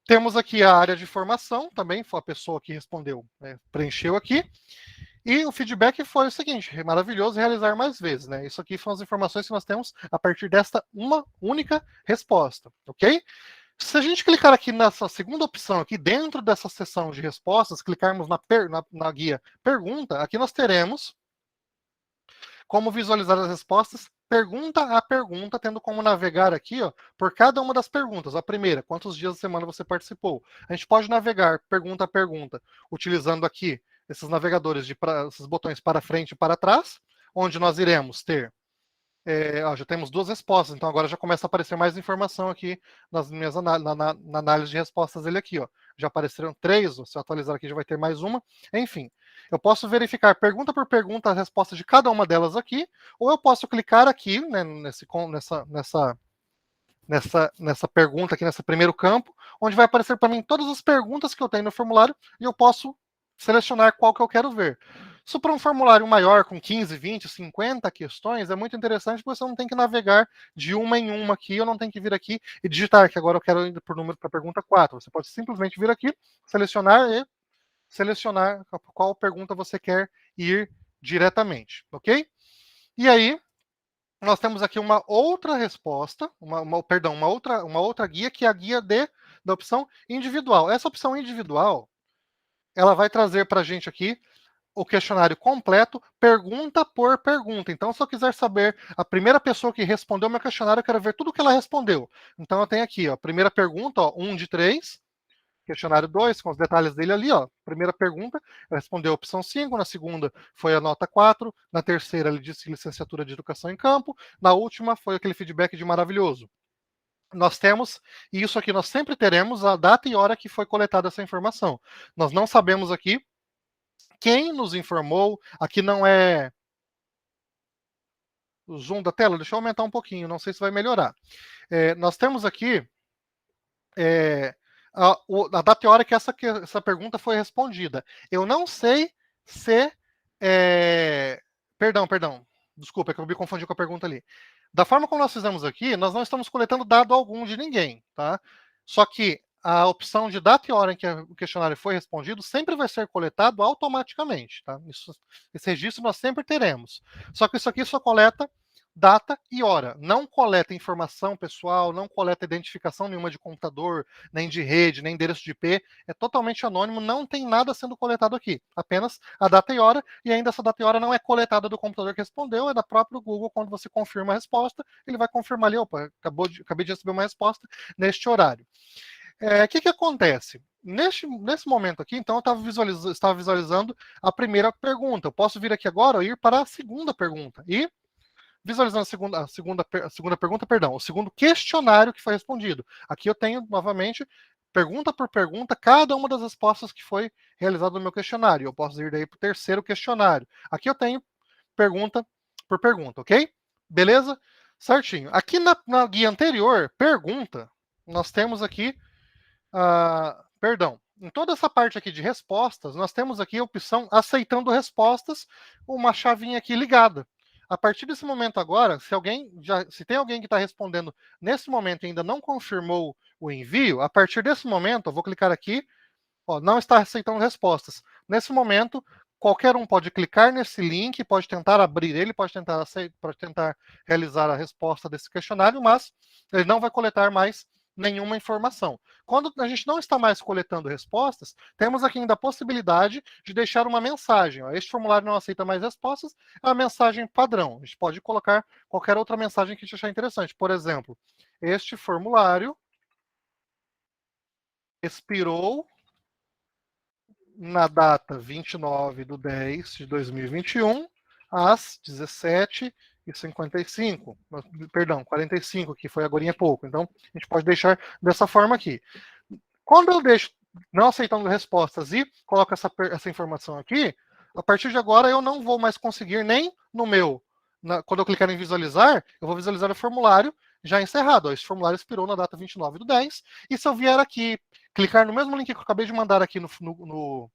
Temos aqui a área de formação, também foi a pessoa que respondeu, né, preencheu aqui. E o feedback foi o seguinte: maravilhoso, realizar mais vezes, né? Isso aqui são as informações que nós temos a partir desta uma única resposta, ok? Se a gente clicar aqui nessa segunda opção, aqui dentro dessa seção de respostas, clicarmos na guia pergunta, aqui nós teremos como visualizar as respostas pergunta a pergunta, tendo como navegar aqui, ó, por cada uma das perguntas. A primeira, quantos dias da semana você participou? A gente pode navegar pergunta a pergunta, utilizando aqui esses navegadores, esses botões para frente e para trás, onde nós iremos ter já temos 2 respostas, então agora já começa a aparecer mais informação aqui nas minhas na análise de respostas dele aqui, ó. Já apareceram 3, se eu atualizar aqui já vai ter mais uma. Enfim, eu posso verificar pergunta por pergunta a resposta de cada uma delas aqui, ou eu posso clicar aqui, né, nessa pergunta aqui, nesse primeiro campo, onde vai aparecer para mim todas as perguntas que eu tenho no formulário e eu posso selecionar qual que eu quero ver. Se for um formulário maior, com 15, 20, 50 questões, é muito interessante porque você não tem que navegar de uma em uma aqui, eu não tenho que vir aqui e digitar, que agora eu quero ir por número para a pergunta 4. Você pode simplesmente vir aqui, selecionar e selecionar qual pergunta você quer ir diretamente, ok? E aí, nós temos aqui uma outra resposta, uma outra guia, que é a guia da opção individual. Essa opção individual, ela vai trazer para a gente aqui o questionário completo, pergunta por pergunta. Então, se eu quiser saber a primeira pessoa que respondeu meu questionário, eu quero ver tudo que ela respondeu. Então, eu tenho aqui, ó, primeira pergunta, ó, 1 de 3, questionário 2, com os detalhes dele ali, ó. Primeira pergunta, ele respondeu a opção 5, na segunda foi a nota 4, na terceira ele disse licenciatura de educação em campo, na última foi aquele feedback de maravilhoso. Nós temos, e isso aqui nós sempre teremos, a data e hora que foi coletada essa informação. Nós não sabemos aqui quem nos informou, aqui não é o zoom da tela, deixa eu aumentar um pouquinho, não sei se vai melhorar. Nós temos aqui a data e hora que essa pergunta foi respondida. Eu não sei se... Perdão, desculpa, é que eu me confundi com a pergunta ali. Da forma como nós fizemos aqui, nós não estamos coletando dado algum de ninguém, tá? Só que a opção de data e hora em que o questionário foi respondido sempre vai ser coletado automaticamente, tá? Esse registro nós sempre teremos. Só que isso aqui só coleta data e hora. Não coleta informação pessoal, não coleta identificação nenhuma de computador, nem de rede, nem endereço de IP. É totalmente anônimo, não tem nada sendo coletado aqui. Apenas a data e hora, e ainda essa data e hora não é coletada do computador que respondeu, é da própria Google. Quando você confirma a resposta, ele vai confirmar ali, opa, acabei de receber uma resposta neste horário. O que acontece? Nesse momento aqui, então, eu estava visualizando a primeira pergunta. Eu posso vir aqui agora e ir para a segunda pergunta. E visualizando a segunda pergunta, perdão, o segundo questionário que foi respondido. Aqui eu tenho, novamente, pergunta por pergunta, cada uma das respostas que foi realizada no meu questionário. Eu posso ir daí para o terceiro questionário. Aqui eu tenho pergunta por pergunta, ok? Beleza? Certinho. Aqui na guia anterior, pergunta, nós temos aqui, em toda essa parte aqui de respostas, nós temos aqui a opção aceitando respostas, uma chavinha aqui ligada. A partir desse momento agora, se tem alguém que está respondendo nesse momento e ainda não confirmou o envio, a partir desse momento, eu vou clicar aqui, ó, não está aceitando respostas. Nesse momento, qualquer um pode clicar nesse link, pode tentar abrir ele, pode tentar realizar a resposta desse questionário, mas ele não vai coletar mais nenhuma informação. Quando a gente não está mais coletando respostas, temos aqui ainda a possibilidade de deixar uma mensagem. Ó, este formulário não aceita mais respostas, é a mensagem padrão. A gente pode colocar qualquer outra mensagem que a gente achar interessante. Por exemplo, este formulário expirou na data 29/10/2021, às 17h55. Perdão, 45, que foi agora há pouco. Então, a gente pode deixar dessa forma aqui. Quando eu deixo não aceitando respostas e coloco essa informação aqui, a partir de agora eu não vou mais conseguir nem no meu... quando eu clicar em visualizar, eu vou visualizar o formulário já encerrado. Ó, esse formulário expirou na data 29/10. E se eu vier aqui, clicar no mesmo link que eu acabei de mandar aqui no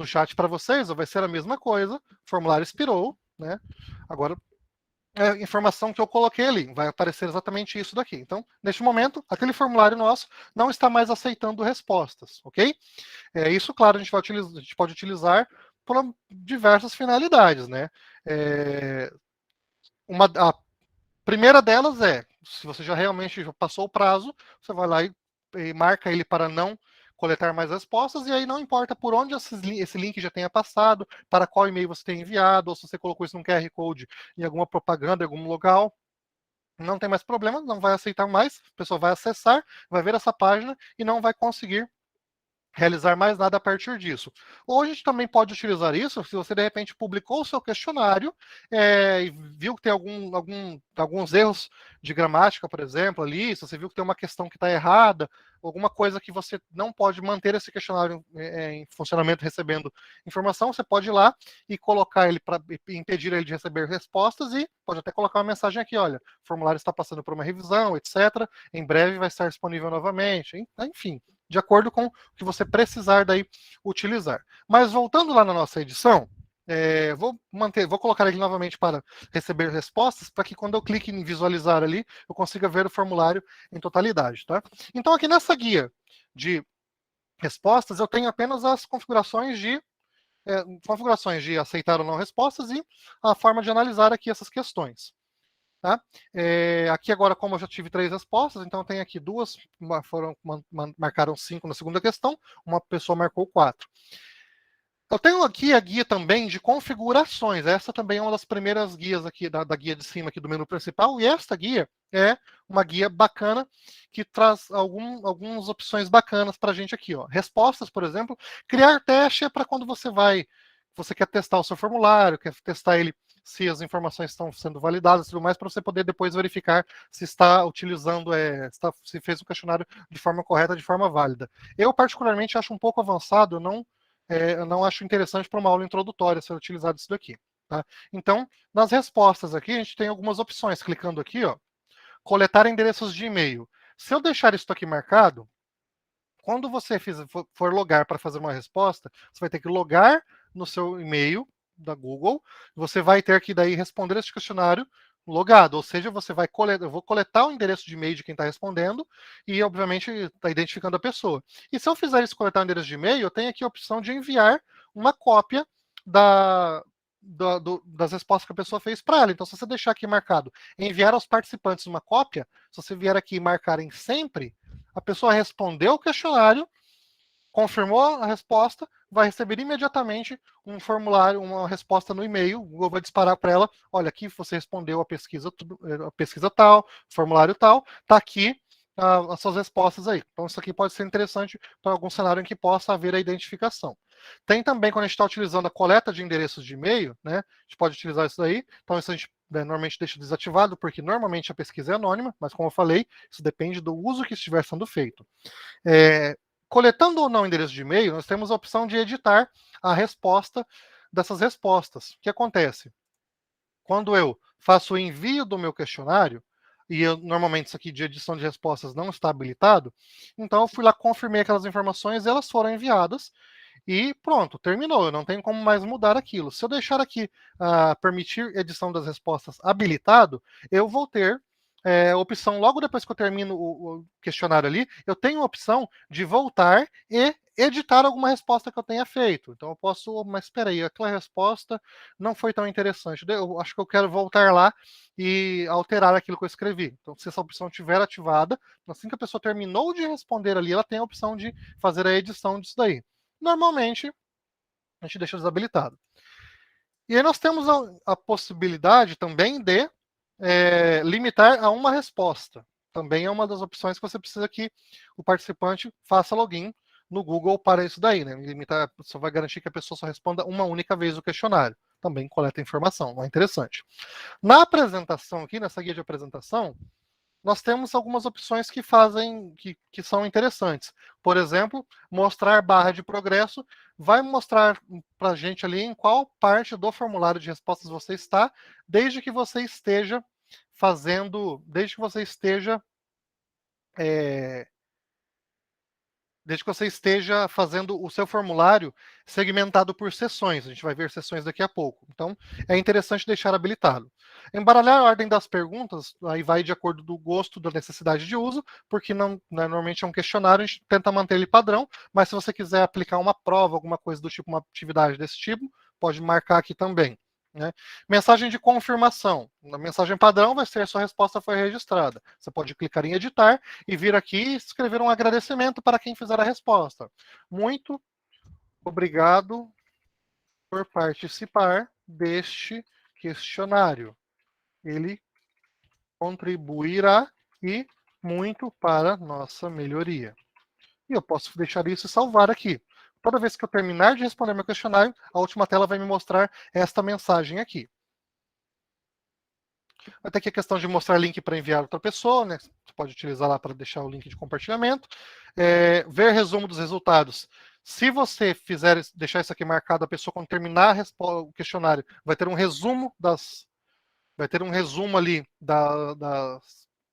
chat para vocês, vai ser a mesma coisa. O formulário expirou, né? Agora, a informação que eu coloquei ali, vai aparecer exatamente isso daqui. Então, neste momento, aquele formulário nosso não está mais aceitando respostas, ok? Isso, claro, a gente pode utilizar para diversas finalidades, né? A primeira delas é, se você já realmente já passou o prazo, você vai lá e marca ele para não coletar mais respostas, e aí não importa por onde esse link já tenha passado, para qual e-mail você tem enviado, ou se você colocou isso num QR Code em alguma propaganda, em algum local, não tem mais problema, não vai aceitar mais, a pessoa vai acessar, vai ver essa página e não vai conseguir realizar mais nada a partir disso. Ou a gente também pode utilizar isso se você de repente publicou o seu questionário e viu que tem alguns erros de gramática, por exemplo, ali, se você viu que tem uma questão que está errada, alguma coisa que você não pode manter esse questionário em funcionamento recebendo informação, você pode ir lá e colocar ele para impedir ele de receber respostas e pode até colocar uma mensagem aqui, olha, o formulário está passando por uma revisão, etc. Em breve vai estar disponível novamente, enfim, de acordo com o que você precisar daí utilizar. Mas voltando lá na nossa edição, vou colocar ele novamente para receber respostas, para que quando eu clique em visualizar ali, eu consiga ver o formulário em totalidade, tá? Então aqui nessa guia de respostas, eu tenho apenas as configurações de aceitar ou não respostas e a forma de analisar aqui essas questões. Tá? Aqui agora, como eu já tive 3 respostas, então tem aqui 2, marcaram 5 na segunda questão, uma pessoa marcou 4. Eu tenho aqui a guia também de configurações. Essa também é uma das primeiras guias aqui, da guia de cima aqui do menu principal, e esta guia é uma guia bacana que traz algumas opções bacanas para a gente aqui. Ó. Respostas, por exemplo, criar teste é para quando você quer testar o seu formulário, quer testar ele se as informações estão sendo validadas e tudo mais, para você poder depois verificar se está utilizando, se fez o questionário de forma correta, de forma válida. Eu, particularmente, acho um pouco avançado, eu não acho interessante para uma aula introdutória ser utilizado isso daqui. Tá? Então, nas respostas aqui, a gente tem algumas opções. Clicando aqui, ó, coletar endereços de e-mail. Se eu deixar isso aqui marcado, quando você for logar para fazer uma resposta, você vai ter que logar no seu e-mail da Google, você vai ter que daí responder esse questionário logado, ou seja, eu vou coletar o endereço de e-mail de quem está respondendo e, obviamente, está identificando a pessoa. E se eu fizer isso, coletar o endereço de e-mail, eu tenho aqui a opção de enviar uma cópia das respostas que a pessoa fez para ela. Então, se você deixar aqui marcado enviar aos participantes uma cópia, se você vier aqui e marcar em sempre, a pessoa respondeu o questionário, confirmou a resposta, vai receber imediatamente um formulário, uma resposta no e-mail. O Google vai disparar para ela: olha, aqui você respondeu a pesquisa tal, formulário tal, está aqui as suas respostas aí. Então, isso aqui pode ser interessante para algum cenário em que possa haver a identificação. Tem também, quando a gente está utilizando a coleta de endereços de e-mail, né, a gente pode utilizar isso daí. Então, isso a gente normalmente deixa desativado, porque normalmente a pesquisa é anônima, mas como eu falei, isso depende do uso que estiver sendo feito. Coletando ou não endereço de e-mail, nós temos a opção de editar a resposta dessas respostas. O que acontece? Quando eu faço o envio do meu questionário, e normalmente isso aqui de edição de respostas não está habilitado, então eu fui lá, confirmei aquelas informações, elas foram enviadas, e pronto, terminou. Eu não tenho como mais mudar aquilo. Se eu deixar aqui permitir edição das respostas habilitado, eu vou ter a opção, logo depois que eu termino o questionário ali, eu tenho a opção de voltar e editar alguma resposta que eu tenha feito. Então eu posso, mas espera aí, aquela resposta não foi tão interessante. Eu acho que eu quero voltar lá e alterar aquilo que eu escrevi. Então, se essa opção estiver ativada, assim que a pessoa terminou de responder ali, ela tem a opção de fazer a edição disso daí. Normalmente, a gente deixa desabilitado. E aí nós temos a possibilidade também de limitar a uma resposta. Também é uma das opções que você precisa que o participante faça login no Google para isso daí, né? Limitar, só vai garantir que a pessoa só responda uma única vez o questionário. Também coleta informação, é interessante. Na apresentação aqui, nessa guia de apresentação, nós temos algumas opções que são interessantes. Por exemplo, mostrar barra de progresso vai mostrar para a gente ali em qual parte do formulário de respostas você está, desde que você esteja fazendo o seu formulário segmentado por sessões. A gente vai ver sessões daqui a pouco. Então, é interessante deixar habilitado. Embaralhar a ordem das perguntas, aí vai de acordo do gosto, da necessidade de uso, porque normalmente é um questionário, a gente tenta manter ele padrão, mas se você quiser aplicar uma prova, alguma coisa do tipo, uma atividade desse tipo, pode marcar aqui também. né? Mensagem de confirmação. Na mensagem padrão vai ser: sua resposta foi registrada. Você pode clicar em editar e vir aqui e escrever um agradecimento para quem fizer a resposta. Muito obrigado por participar deste questionário. Ele contribuirá e muito para nossa melhoria. E eu posso deixar isso e salvar aqui. Toda vez que eu terminar de responder meu questionário, a última tela vai me mostrar esta mensagem aqui. Vai ter aqui a questão de mostrar link para enviar outra pessoa, né? Você pode utilizar lá para deixar o link de compartilhamento. Ver resumo dos resultados. Se você deixar isso aqui marcado, a pessoa, quando terminar o questionário, vai ter um resumo ali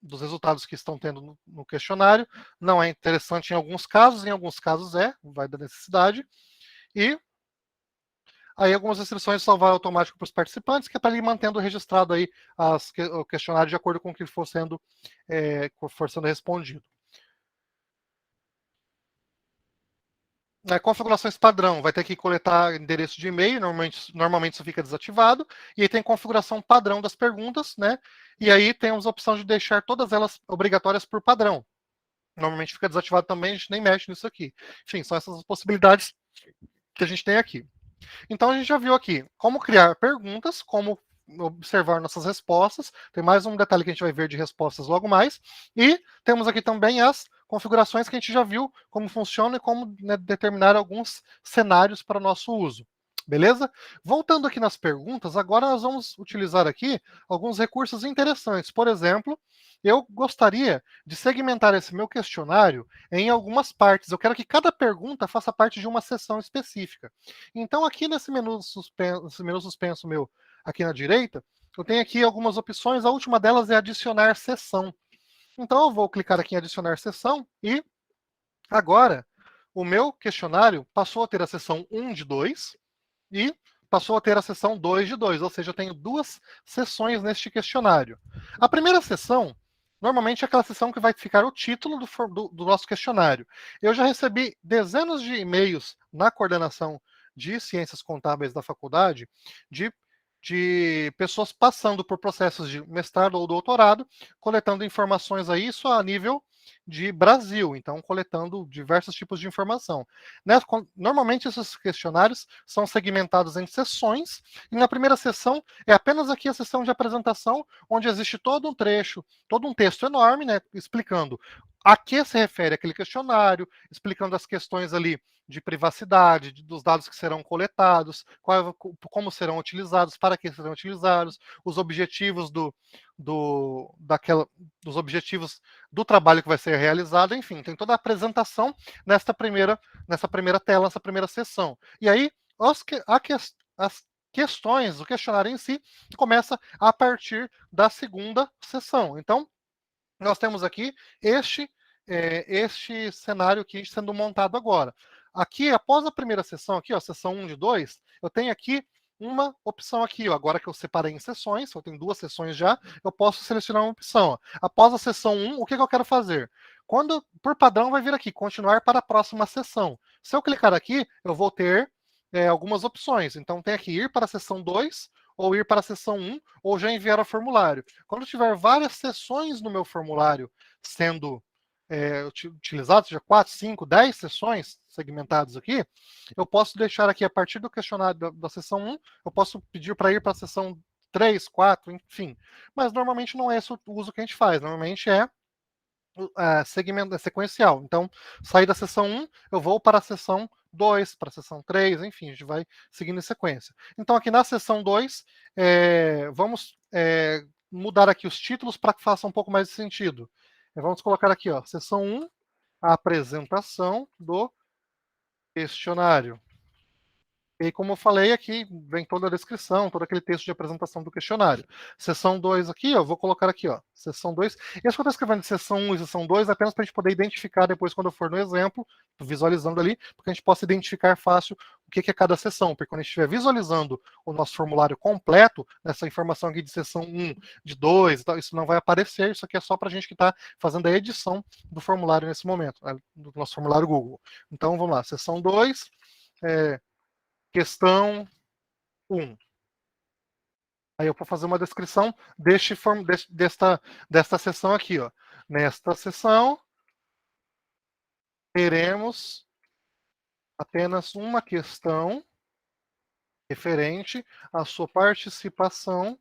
dos resultados que estão tendo no questionário. Não é interessante em alguns casos vai da necessidade. E aí algumas restrições de salvar automático para os participantes, que é para ir mantendo registrado aí o questionário de acordo com o que for sendo respondido. Configurações padrão, vai ter que coletar endereço de e-mail, normalmente isso fica desativado, e aí tem configuração padrão das perguntas, né? E aí temos a opção de deixar todas elas obrigatórias por padrão. Normalmente fica desativado também, a gente nem mexe nisso aqui. Enfim, são essas as possibilidades que a gente tem aqui. Então a gente já viu aqui como criar perguntas, como observar nossas respostas. Tem mais um detalhe que a gente vai ver de respostas logo mais. E temos aqui também as configurações que a gente já viu como funciona e como, né, determinar alguns cenários para o nosso uso. Beleza? Voltando aqui nas perguntas, agora nós vamos utilizar aqui alguns recursos interessantes. Por exemplo, eu gostaria de segmentar esse meu questionário em algumas partes. Eu quero que cada pergunta faça parte de uma seção específica. Então, aqui nesse menu suspenso meu, aqui na direita, eu tenho aqui algumas opções. A última delas é adicionar seção. Então, eu vou clicar aqui em adicionar seção e agora o meu questionário passou a ter a seção 1 de 2 e passou a ter a seção 2 de 2, ou seja, eu tenho duas seções neste questionário. A primeira seção, normalmente é aquela seção que vai ficar o título do nosso questionário. Eu já recebi dezenas de e-mails na coordenação de ciências contábeis da faculdade de pessoas passando por processos de mestrado ou doutorado, coletando informações aí, isso a nível de Brasil, então coletando diversos tipos de informação. Normalmente esses questionários são segmentados em sessões, e na primeira sessão é apenas aqui a sessão de apresentação, onde existe todo um trecho, todo um texto enorme, né, explicando a que se refere aquele questionário, explicando as questões ali de privacidade, dos dados que serão coletados, como serão utilizados, para que serão utilizados, os objetivos dos objetivos do trabalho que vai ser realizado, enfim, tem toda a apresentação nessa primeira tela, nessa primeira sessão. E aí, as questões, o questionário em si, começa a partir da segunda sessão. Então, nós temos aqui este cenário aqui sendo montado agora. Aqui, após a primeira sessão, aqui, ó, sessão 1 de 2, eu tenho aqui uma opção aqui, ó, agora que eu separei em sessões, eu tenho duas sessões já, eu posso selecionar uma opção. Ó. Após a sessão 1, o que eu quero fazer? Por padrão, vai vir aqui, continuar para a próxima sessão. Se eu clicar aqui, eu vou ter algumas opções. Então, tem aqui ir para a sessão 2, ou ir para a sessão 1, ou já enviar o formulário. Quando tiver várias sessões no meu formulário sendo utilizados, seja 4, 5, 10 sessões segmentadas aqui, eu posso deixar aqui, a partir do questionário da sessão 1, eu posso pedir para ir para a sessão 3, 4, enfim. Mas normalmente não é esse o uso que a gente faz, normalmente é sequencial. Então, sair da sessão 1, eu vou para a sessão 2, para a sessão 3, enfim, a gente vai seguindo em sequência. Então, aqui na sessão 2, vamos mudar aqui os títulos para que faça um pouco mais de sentido. Vamos colocar aqui, ó, sessão 1, a apresentação do questionário. E como eu falei aqui, vem toda a descrição, todo aquele texto de apresentação do questionário. Seção 2 aqui, ó, vou colocar aqui, ó, seção 2. Esse que eu estou escrevendo de seção 1 e seção 2 é apenas para a gente poder identificar depois, quando eu for no exemplo, visualizando ali, porque a gente possa identificar fácil o que é cada seção, porque quando a gente estiver visualizando o nosso formulário completo, essa informação aqui de seção 1, de 2, isso não vai aparecer, isso aqui é só para a gente que está fazendo a edição do formulário nesse momento, né, do nosso formulário Google. Então, vamos lá, seção 2, questão 1. Aí eu vou fazer uma descrição desta sessão aqui, ó. Nesta sessão, teremos apenas uma questão referente à sua participação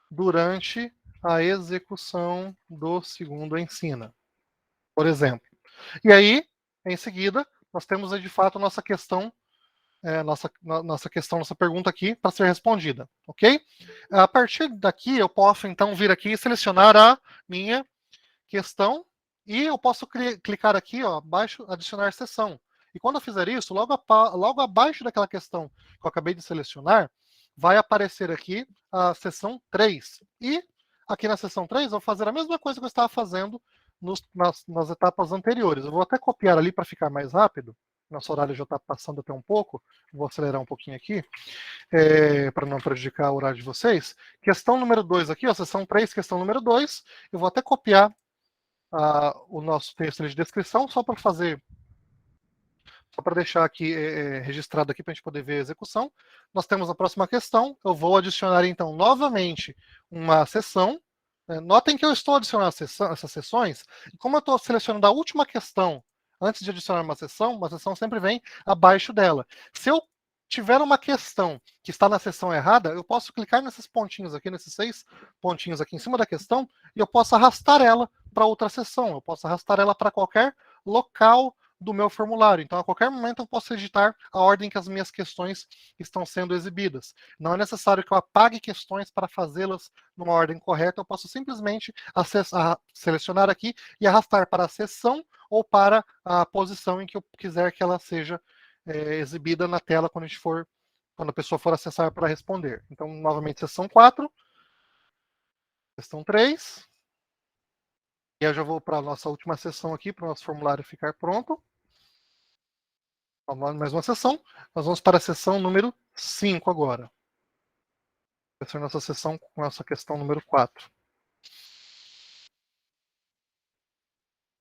durante a execução do segundo ensina, por exemplo. E aí, em seguida, nós temos de fato nossa questão, nossa pergunta aqui para ser respondida, ok? A partir daqui, eu posso então vir aqui e selecionar a minha questão e eu posso clicar aqui, ó, abaixo, adicionar sessão. E quando eu fizer isso, logo abaixo daquela questão que eu acabei de selecionar, vai aparecer aqui a sessão 3. E aqui na sessão 3, eu vou fazer a mesma coisa que eu estava fazendo nas etapas anteriores. Eu vou até copiar ali para ficar mais rápido. Nosso horário já está passando até um pouco. Vou acelerar um pouquinho aqui, para não prejudicar o horário de vocês. Questão número 2 aqui, ó, sessão 3, questão número 2. Eu vou até copiar o nosso texto de descrição, só para deixar aqui registrado aqui para a gente poder ver a execução. Nós temos a próxima questão. Eu vou adicionar então novamente uma sessão. Notem que eu estou adicionando essas sessões, e como eu estou selecionando a última questão antes de adicionar uma sessão sempre vem abaixo dela. Se eu tiver uma questão que está na sessão errada, eu posso clicar nesses pontinhos aqui, nesses 6 pontinhos aqui em cima da questão, e eu posso arrastar ela para outra sessão. Eu posso arrastar ela para qualquer local do meu formulário. Então, a qualquer momento, eu posso editar a ordem que as minhas questões estão sendo exibidas. Não é necessário que eu apague questões para fazê-las numa ordem correta. Eu posso simplesmente selecionar aqui e arrastar para a sessão ou para a posição em que eu quiser que ela seja exibida na tela quando a pessoa for acessar para responder. Então, novamente, sessão 4, questão 3. E eu já vou para a nossa última sessão aqui, para o nosso formulário ficar pronto. Mais uma sessão. Nós vamos para a sessão número 5 agora. Essa é a nossa sessão com a nossa questão número 4.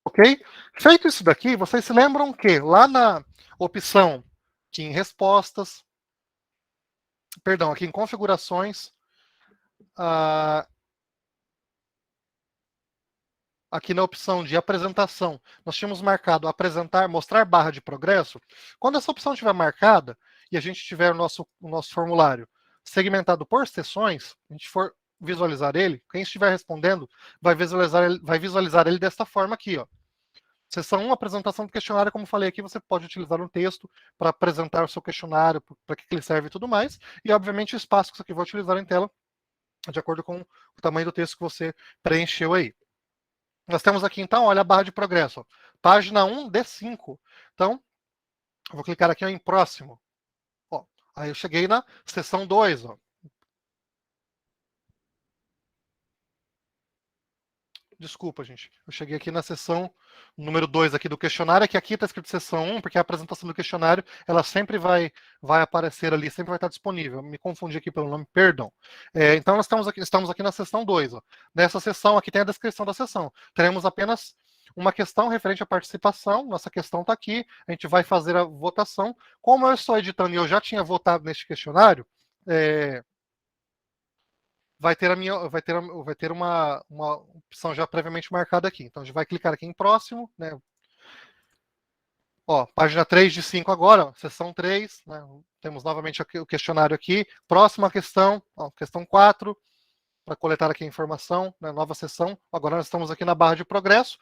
Ok? Feito isso daqui, vocês se lembram que lá na opção aqui em respostas, aqui em configurações, aqui na opção de apresentação, nós tínhamos marcado apresentar, mostrar barra de progresso. Quando essa opção estiver marcada e a gente tiver o nosso formulário segmentado por sessões, a gente for visualizar ele, quem estiver respondendo vai visualizar ele desta forma aqui, ó. Seção 1, apresentação do questionário, como falei aqui, você pode utilizar um texto para apresentar o seu questionário, para que ele serve e tudo mais, e obviamente o espaço que você aqui vai utilizar em tela, de acordo com o tamanho do texto que você preencheu aí. Nós temos aqui, então, olha a barra de progresso. Ó. Página 1 de 5. Então, eu vou clicar aqui ó, em próximo. Ó, aí eu cheguei na seção 2. Ó. Desculpa, gente. Eu cheguei aqui na seção número 2 aqui do questionário, que aqui está escrito seção 1, porque a apresentação do questionário, ela sempre vai aparecer ali, sempre vai estar disponível. Me confundi aqui pelo nome, perdão. Então, nós estamos aqui na seção 2. Ó. Nessa seção, aqui tem a descrição da sessão. Teremos apenas uma questão referente à participação. Nossa questão está aqui. A gente vai fazer a votação. Como eu estou editando e eu já tinha votado neste questionário, vai ter uma opção já previamente marcada aqui. Então, a gente vai clicar aqui em próximo, né? Ó, página 3 de 5 agora, ó, seção 3, né? Temos novamente aqui o questionário aqui. Próxima questão, ó, questão 4, para coletar aqui a informação, né? Nova sessão. Agora nós estamos aqui na barra de progresso,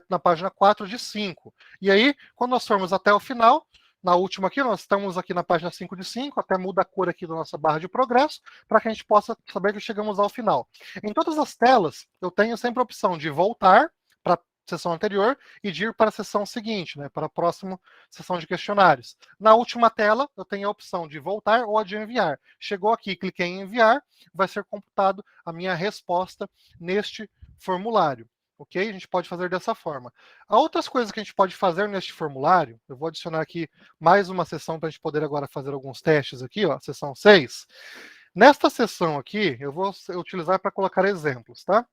na página 4 de 5. E aí, quando nós formos até o final, na última aqui, nós estamos aqui na página 5 de 5, até muda a cor aqui da nossa barra de progresso, para que a gente possa saber que chegamos ao final. Em todas as telas, eu tenho sempre a opção de voltar para a sessão anterior e de ir para a sessão seguinte, né, para a próxima sessão de questionários. Na última tela, eu tenho a opção de voltar ou a de enviar. Chegou aqui, cliquei em enviar, vai ser computado a minha resposta neste formulário. Ok? A gente pode fazer dessa forma. Há outras coisas que a gente pode fazer neste formulário. Eu vou adicionar aqui mais uma sessão para a gente poder agora fazer alguns testes aqui, ó, sessão 6. Nesta sessão aqui, eu vou utilizar para colocar exemplos, tá?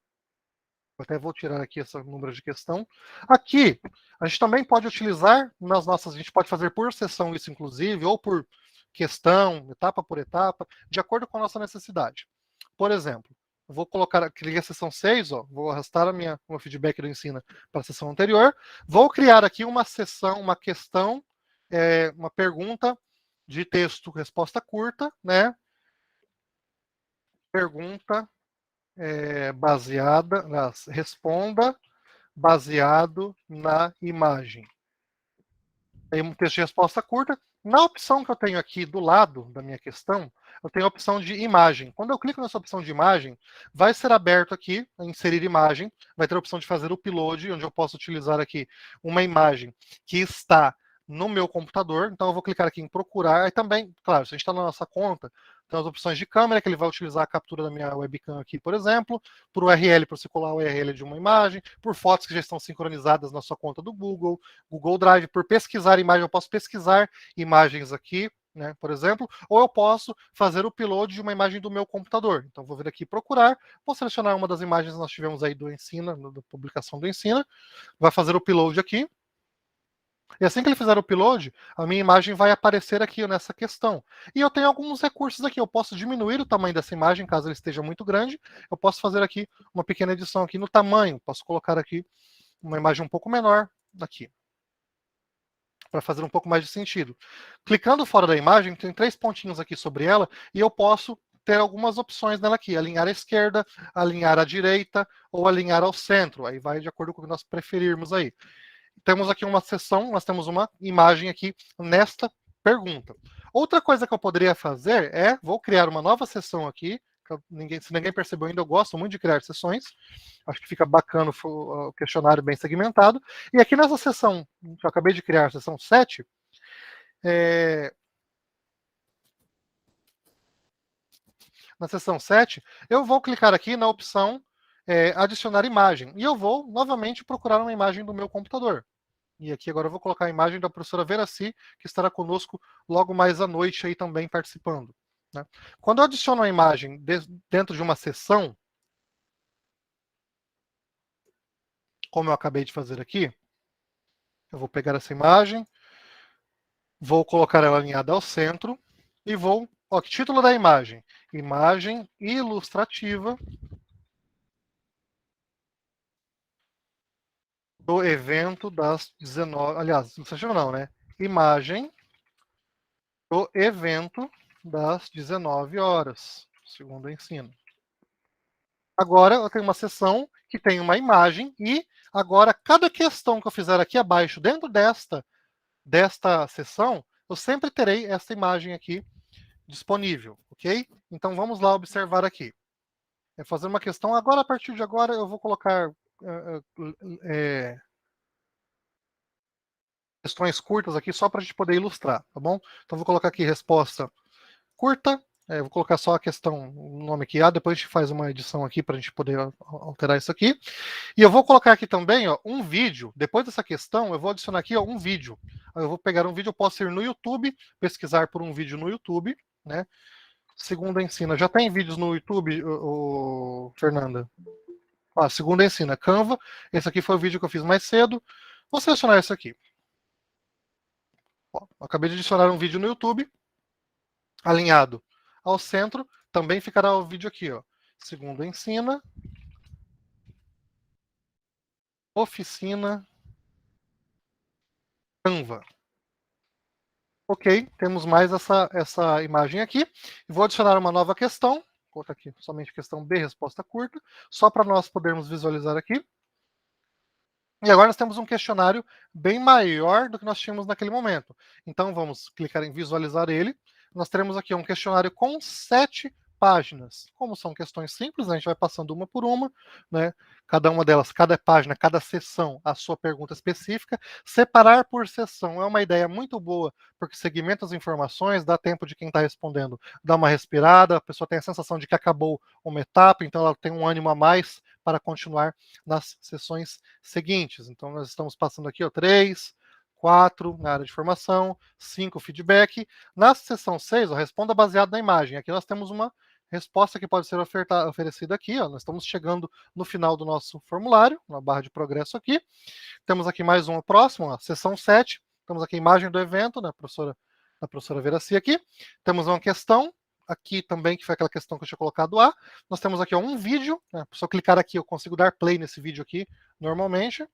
Eu até vou tirar aqui esse número de questão. Aqui, a gente também pode utilizar a gente pode fazer por sessão isso, inclusive, ou por questão, etapa por etapa, de acordo com a nossa necessidade. por exemplo, eu vou colocar, cliquei a seção 6, ó, vou arrastar o meu feedback do ensino para a seção anterior, vou criar aqui uma sessão, uma questão, uma pergunta de texto, resposta curta, né? Pergunta responda baseado na imagem. Tem um texto de resposta curta. Na opção que eu tenho aqui do lado da minha questão, eu tenho a opção de imagem. Quando eu clico nessa opção de imagem, vai ser aberto aqui, inserir imagem, vai ter a opção de fazer o upload, onde eu posso utilizar aqui uma imagem que está no meu computador. Então eu vou clicar aqui em procurar. E também, claro, se a gente está na nossa conta, tem as opções de câmera, que ele vai utilizar a captura da minha webcam aqui, por exemplo, por URL, para você colar o URL de uma imagem, por fotos que já estão sincronizadas na sua conta do Google, Google Drive, por pesquisar imagem, eu posso pesquisar imagens aqui, né, por exemplo, ou eu posso fazer o upload de uma imagem do meu computador. Então, vou vir aqui procurar, vou selecionar uma das imagens que nós tivemos aí do Ensina, da publicação do Ensina, vai fazer o upload aqui, e assim que ele fizer o upload, a minha imagem vai aparecer aqui nessa questão. E eu tenho alguns recursos aqui. Eu posso diminuir o tamanho dessa imagem, caso ele esteja muito grande. Eu posso fazer aqui uma pequena edição aqui no tamanho. Posso colocar aqui uma imagem um pouco menor aqui, para fazer um pouco mais de sentido. Clicando fora da imagem, tem 3 pontinhos aqui sobre ela, e eu posso ter algumas opções nela aqui. Alinhar à esquerda, alinhar à direita, ou alinhar ao centro. Aí vai de acordo com o que nós preferirmos aí. Temos aqui uma seção, nós temos uma imagem aqui nesta pergunta. Outra coisa que eu poderia fazer vou criar uma nova seção aqui, se ninguém percebeu ainda, eu gosto muito de criar sessões, acho que fica bacana o questionário bem segmentado, e aqui nessa seção, que eu acabei de criar, a seção 7, na seção 7, eu vou clicar aqui na opção adicionar imagem, e eu vou novamente procurar uma imagem do meu computador. E aqui agora eu vou colocar a imagem da professora Veraci, que estará conosco logo mais à noite aí também participando, né? Quando eu adiciono a imagem dentro de uma sessão, como eu acabei de fazer aqui, eu vou pegar essa imagem, vou colocar ela alinhada ao centro e vou... Ó, que título da imagem? Imagem ilustrativa do evento das 19... Aliás, ilustrativa não, né? Imagem do evento das 19 horas, segundo o ensino. Agora eu tenho uma seção que tem uma imagem e agora cada questão que eu fizer aqui abaixo, dentro desta seção, eu sempre terei essa imagem aqui disponível, ok? Então vamos lá observar aqui. Fazer uma questão, agora a partir de agora eu vou colocar questões curtas aqui só para a gente poder ilustrar, tá bom? Então vou colocar aqui resposta curta, vou colocar só a questão, o nome aqui, depois a gente faz uma edição aqui para a gente poder alterar isso aqui. E eu vou colocar aqui também um vídeo, depois dessa questão eu vou adicionar aqui um vídeo. Eu vou pegar um vídeo, eu posso ir no YouTube, pesquisar por um vídeo no YouTube, né? Segunda Ensina, já tem vídeos no YouTube, Fernanda? Segunda Ensina, Canva, esse aqui foi o vídeo que eu fiz mais cedo, vou selecionar esse aqui. Acabei de adicionar um vídeo no YouTube, alinhado ao centro, também ficará o vídeo aqui, ó. Segundo Ensina, oficina, Canva. Ok, temos mais essa imagem aqui. Vou adicionar uma nova questão, vou colocar aqui somente questão B, resposta curta, só para nós podermos visualizar aqui. E agora nós temos um questionário bem maior do que nós tínhamos naquele momento. Então vamos clicar em visualizar ele. Nós teremos aqui um questionário com 7 páginas. Como são questões simples, a gente vai passando uma por uma, né? Cada uma delas, cada página, cada seção, a sua pergunta específica. Separar por seção é uma ideia muito boa, porque segmenta as informações, dá tempo de quem está respondendo dar uma respirada, a pessoa tem a sensação de que acabou uma etapa, então ela tem um ânimo a mais para continuar nas sessões seguintes. Então nós estamos passando aqui 3, 4 na área de formação, 5 feedback. Na seção 6, responda baseado na imagem. Aqui nós temos uma resposta que pode ser oferecida aqui. Nós estamos chegando no final do nosso formulário, na barra de progresso aqui. Temos aqui mais uma próxima, seção 7. Temos aqui a imagem do evento, da professora Veraci aqui. Temos uma questão aqui também, que foi aquela questão que eu tinha colocado lá. Nós temos aqui ó, um vídeo, né? Se eu clicar aqui, eu consigo dar play nesse vídeo aqui, normalmente.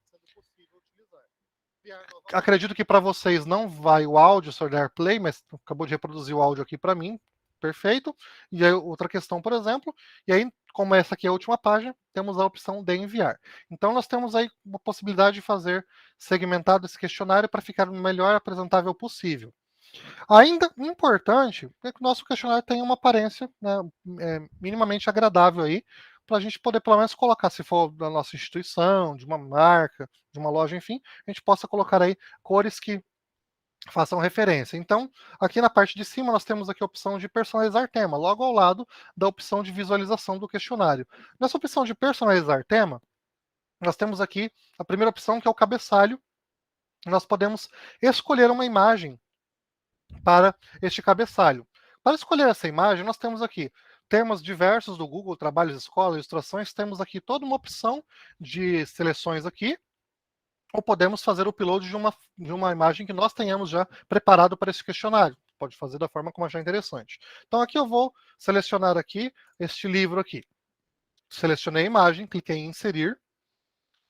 Acredito que para vocês não vai o áudio só dar play, mas acabou de reproduzir o áudio aqui para mim. Perfeito. E aí, outra questão, por exemplo, e aí, como essa aqui é a última página, temos a opção de enviar. Então, nós temos aí uma possibilidade de fazer segmentado esse questionário para ficar o melhor apresentável possível. Ainda importante é que o nosso questionário tenha uma aparência, né, minimamente agradável aí, para a gente poder pelo menos colocar, se for da nossa instituição, de uma marca, de uma loja, enfim, a gente possa colocar aí cores que façam referência. Então, aqui na parte de cima, nós temos aqui a opção de personalizar tema, logo ao lado da opção de visualização do questionário. Nessa opção de personalizar tema, nós temos aqui a primeira opção, que é o cabeçalho. Nós podemos escolher uma imagem para este cabeçalho. Para escolher essa imagem, nós temos aqui temas diversos do Google, trabalhos, escola, ilustrações, temos aqui toda uma opção de seleções aqui, ou podemos fazer o upload de uma imagem que nós tenhamos já preparado para esse questionário. Pode fazer da forma como achar interessante. Então aqui eu vou selecionar aqui este livro aqui. Selecionei a imagem, cliquei em inserir.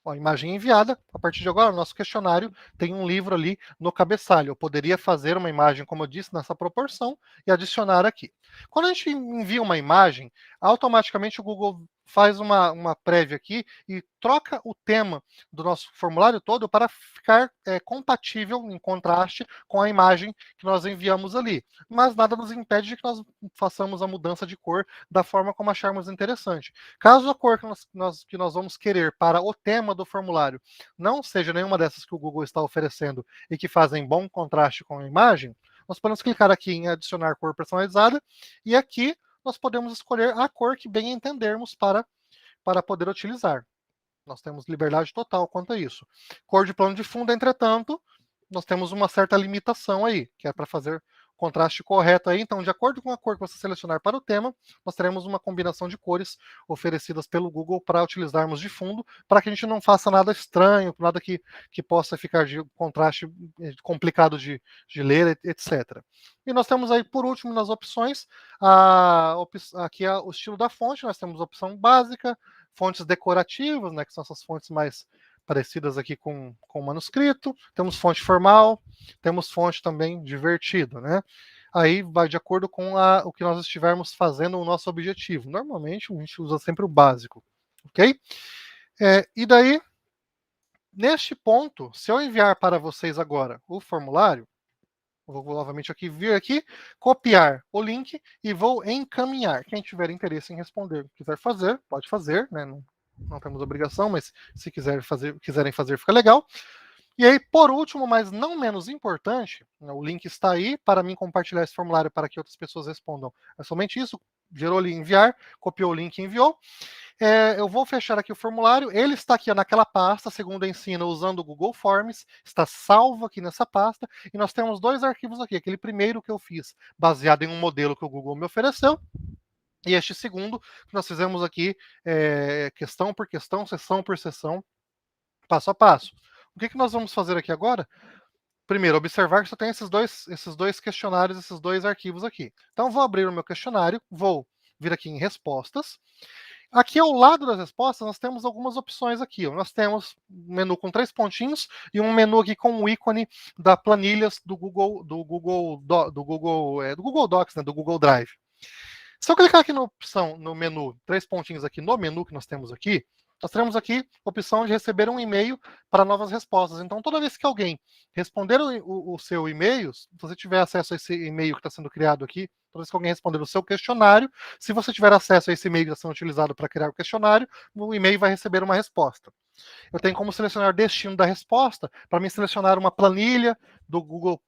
Ó, imagem enviada. A partir de agora, o nosso questionário tem um livro ali no cabeçalho. Eu poderia fazer uma imagem, como eu disse, nessa proporção e adicionar aqui. Quando a gente envia uma imagem, automaticamente o Google faz uma prévia aqui e troca o tema do nosso formulário todo para ficar compatível, em contraste, com a imagem que nós enviamos ali. Mas nada nos impede de que nós façamos a mudança de cor da forma como acharmos interessante. Caso a cor que nós vamos querer para o tema do formulário não seja nenhuma dessas que o Google está oferecendo e que fazem bom contraste com a imagem, nós podemos clicar aqui em adicionar cor personalizada e aqui nós podemos escolher a cor que bem entendermos para poder utilizar. Nós temos liberdade total quanto a isso. Cor de plano de fundo, entretanto, nós temos uma certa limitação aí, que é para fazer o contraste correto aí. Então, de acordo com a cor que você selecionar para o tema, nós teremos uma combinação de cores oferecidas pelo Google para utilizarmos de fundo, para que a gente não faça nada estranho, nada que possa ficar de contraste complicado de ler, etc. E nós temos aí, por último, nas opções, aqui é o estilo da fonte. Nós temos a opção básica, fontes decorativas, né, que são essas fontes mais parecidas aqui com o manuscrito, temos fonte formal, temos fonte também divertida, né? Aí vai de acordo com o que nós estivermos fazendo o nosso objetivo. Normalmente a gente usa sempre o básico, ok? E daí, neste ponto, se eu enviar para vocês agora o formulário, vou novamente aqui, vir aqui, copiar o link e vou encaminhar. Quem tiver interesse em responder, quiser fazer, pode fazer, né? Não temos obrigação, mas se quiserem fazer, fica legal. E aí, por último, mas não menos importante, né, o link está aí para mim compartilhar esse formulário para que outras pessoas respondam. É somente isso, gerou ali enviar, copiou o link e enviou. Eu vou fechar aqui o formulário, ele está aqui naquela pasta, segundo ensina, usando o Google Forms, está salvo aqui nessa pasta, e nós temos dois arquivos aqui, aquele primeiro que eu fiz, baseado em um modelo que o Google me ofereceu, e este segundo, que nós fizemos aqui, questão por questão, sessão por sessão, passo a passo. O que nós vamos fazer aqui agora? Primeiro, observar que só tem esses dois questionários, esses dois arquivos aqui. Então, vou abrir o meu questionário, vou vir aqui em respostas. Aqui ao lado das respostas, nós temos algumas opções aqui. Nós temos um menu com 3 pontinhos e um menu aqui com o ícone da planilhas do Google Docs, né, do Google Drive. Se eu clicar aqui no menu, 3 pontinhos aqui no menu que nós temos aqui, nós teremos aqui a opção de receber um e-mail para novas respostas. Então, toda vez que alguém responder o seu e-mail, se você tiver acesso a esse e-mail que está sendo criado aqui, toda vez que alguém responder o seu questionário, se você tiver acesso a esse e-mail que está sendo utilizado para criar o questionário, o e-mail vai receber uma resposta. Eu tenho como selecionar o destino da resposta, para mim selecionar uma planilha do Google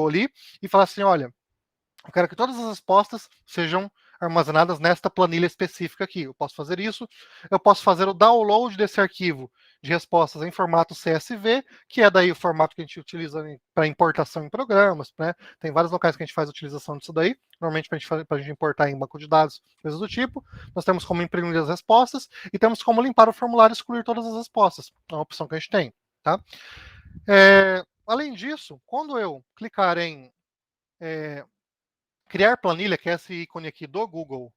ali, e falar assim, olha, eu quero que todas as respostas sejam armazenadas nesta planilha específica aqui. Eu posso fazer isso. Eu posso fazer o download desse arquivo de respostas em formato CSV, que é daí o formato que a gente utiliza para importação em programas, né? Tem vários locais que a gente faz a utilização disso daí, normalmente para a gente importar em banco de dados, coisas do tipo. Nós temos como imprimir as respostas e temos como limpar o formulário e excluir todas as respostas. É uma opção que a gente tem, tá? Além disso, quando eu clicar em criar planilha, que é esse ícone aqui do Google